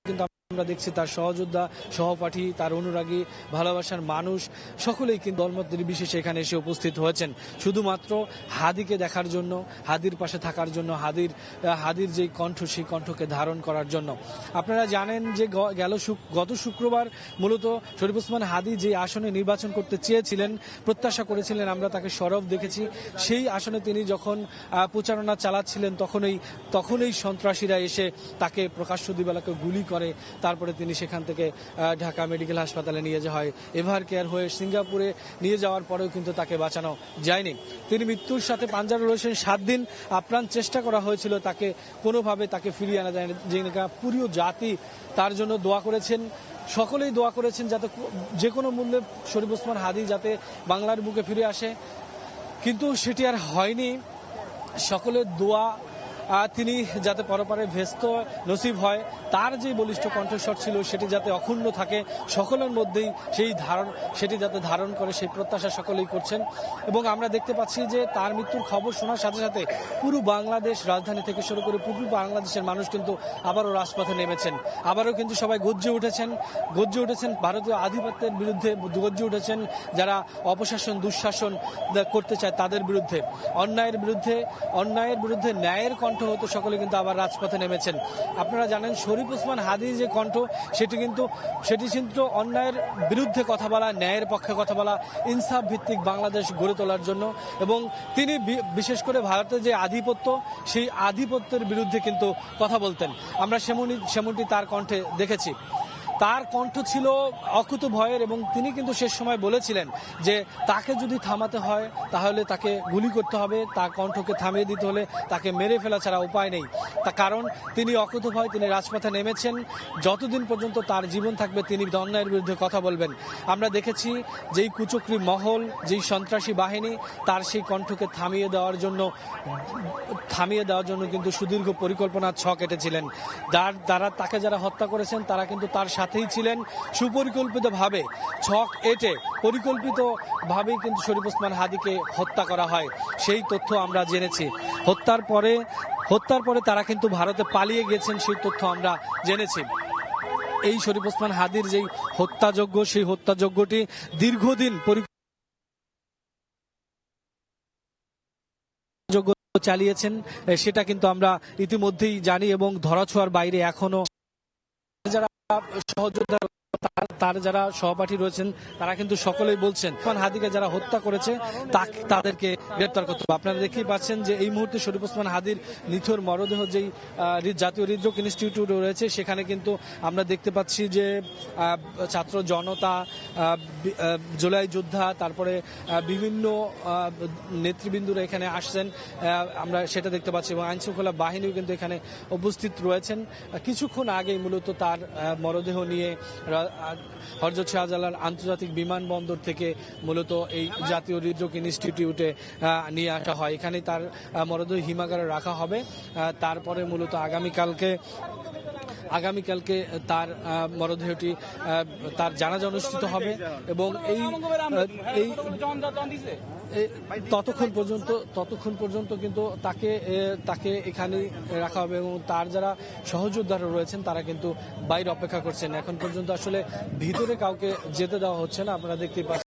কিন্তু আমরা দেখছি তার সহযোদ্ধা, সহপাঠী, তার অনুরাগী, ভালোবাসার মানুষ সকলেই কিন্তু দলমত নির্বিশেষে এখানে এসে উপস্থিত হয়েছেন শুধুমাত্র হাদিকে দেখার জন্য, হাদির পাশে থাকার জন্য, হাদির যে কণ্ঠ সেই কণ্ঠকে ধারণ করার জন্য। আপনারা জানেন যে গত শুক্রবার মূলত শরীফ ওসমান হাদি যে আসনে নির্বাচন করতে চেয়েছিলেন, প্রত্যাশা করেছিলেন, আমরা তাকে সরব দেখেছি। সেই আসনে তিনি যখন প্রচারণা চালাচ্ছিলেন তখনই সন্ত্রাসীরা এসে তাকে প্রকাশ্য দিবালোকে গুলি করে। তারপরে তিনি সেখান থেকে ঢাকা মেডিকেল হাসপাতালে নিয়ে যাওয়া হয়, এভার কেয়ার হয়ে সিঙ্গাপুরে নিয়ে যাওয়ার পরেও কিন্তু তাকে বাঁচানো যায়নি। তিনি মৃত্যুর সাথে পাঞ্জাবে রয়েছেন 7 দিন। আপ্রাণ চেষ্টা করা হয়েছিল তাকে কোনোভাবে তাকে ফিরিয়ে আনা যায়, যে পুরো জাতি তার জন্য দোয়া করেছেন, সকলেই দোয়া করেছেন যাতে যে কোনো মূল্যে শরীফ ওসমান হাদি যাতে বাংলার বুকে ফিরে আসে, কিন্তু সেটি আর হয়নি। সকলের দোয়া তিনি যাতে পরপারে ভেস্ত নসিব হয়, তার যে বলিষ্ঠ কণ্ঠস্বর ছিল সেটি যাতে অক্ষুণ্ণ থাকে সকলের মধ্যেই, সেটি যাতে ধারণ করে সেই প্রত্যাশা সকলেই করছেন। এবং আমরা দেখতে পাচ্ছি যে তার মৃত্যুর খবর শোনার সাথে সাথে পুরো বাংলাদেশ, রাজধানী থেকে শুরু করে পুরো বাংলাদেশের মানুষ কিন্তু আবারও রাজপথে নেমেছেন, আবারও কিন্তু সবাই গর্জে উঠেছেন ভারতীয় আধিপত্যের বিরুদ্ধে, গর্জে উঠেছেন যারা অপশাসন, দুঃশাসন করতে চায় তাদের বিরুদ্ধে, অন্যায়ের বিরুদ্ধে ন্যায়ের কণ্ঠ হতে সকলে কিন্তু আবার রাজপথে নেমেছেন। আপনারা জানেন শরীফ ওসমান হাদির যে কণ্ঠ সেটি কিন্তু অন্যায়ের বিরুদ্ধে কথা বলা, ন্যায়ের পক্ষে কথা বলা, ইনসাফ ভিত্তিক বাংলাদেশ গড়ে তোলার জন্য। এবং তিনি বিশেষ করে ভারতের যে আধিপত্য, সেই আধিপত্যের বিরুদ্ধে কিন্তু কথা বলতেন। আমরা সেমনটি তার কণ্ঠে দেখেছি। তার কণ্ঠ ছিল অকুত ভয়ের এবং তিনি কিন্তু শেষ সময় বলেছিলেন যে তাকে যদি থামাতে হয় তাহলে তাকে গুলি করতে হবে, তার কণ্ঠকে থামিয়ে দিতে হলে তাকে মেরে ফেলা ছাড়া উপায় নেই। তার কারণ তিনি অকুত ভয়, তিনি রাজপথে নেমেছেন, যতদিন পর্যন্ত তার জীবন থাকবে তিনি অন্যায়ের বিরুদ্ধে কথা বলবেন। আমরা দেখেছি যেই কুচক্রী মহল, যেই সন্ত্রাসী বাহিনী তার সেই কণ্ঠকে থামিয়ে দেওয়ার জন্য কিন্তু সুদীর্ঘ পরিকল্পনার ছক এঁটেছিলেন। তাকে যারা হত্যা করেছেন তারা কিন্তু তার সাথেই ছিলেন। সুপরিকল্পিতভাবে ছক এঁটে পরিকল্পিতভাবেই কিন্তু শরীফ ওসমান হাদীকে হত্যা করা হয়, সেই তথ্য আমরা জেনেছি। হত্যার পরে তারা কিন্তু ভারতে পালিয়ে গেছেন, সেই তথ্য আমরা জেনেছি। এই শরীফ ওসমান হাদীর যেই হত্যাযজ্ঞ, সেই হত্যাযজ্ঞটি দীর্ঘদিন চালিয়েছেন সেটা কিন্তু আমরা ইতিমধ্যেই জানি এবং ধরাছোঁয়ার বাইরে এখনো যারা সহযোদ্ধা, তার যারা সহপাঠী রয়েছেন তারা কিন্তু সকলেই বলছেন ওসমান হাদীকে যারা হত্যা করেছে তাদেরকে গ্রেপ্তার করতে হবে। আপনারা দেখতেই পাচ্ছেন যে এই মুহূর্তে শরীফ ওসমান হাদীর নিথর মরদেহ যেই জাতীয় হৃদরোগ ইনস্টিটিউট রয়েছে সেখানে কিন্তু আমরা দেখতে পাচ্ছি যে ছাত্র জনতা, জুলাই যোদ্ধা, তারপরে বিভিন্ন নেতৃবৃন্দরা এখানে আসছেন, আমরা সেটা দেখতে পাচ্ছি এবং আইনশৃঙ্খলা বাহিনীও কিন্তু এখানে উপস্থিত রয়েছেন। কিছুক্ষণ আগেই মূলত তার মরদেহ নিয়ে হযরত শাহজালাল আন্তর্জাতিক বিমানবন্দর থেকে মূলত এই জাতীয় হৃদরোগ ইনস্টিটিউটে নিয়ে আসা হয়। এখানে তার মরদেহ হিমাগারে রাখা হবে। তারপরে মূলত আগামীকালকে তার মরদেহটি তার জানাজা অনুষ্ঠিত হবে এবং ততক্ষণ পর্যন্ত কিন্তু তাকে এখানে রাখা হবে এবং তার যারা সহযোদ্ধারা রয়েছেন তারা কিন্তু বাইরে অপেক্ষা করছেন। এখন পর্যন্ত আসলে ভিতরে কাউকে যেতে দেওয়া হচ্ছে না, আপনারা দেখতেই পাচ্ছেন।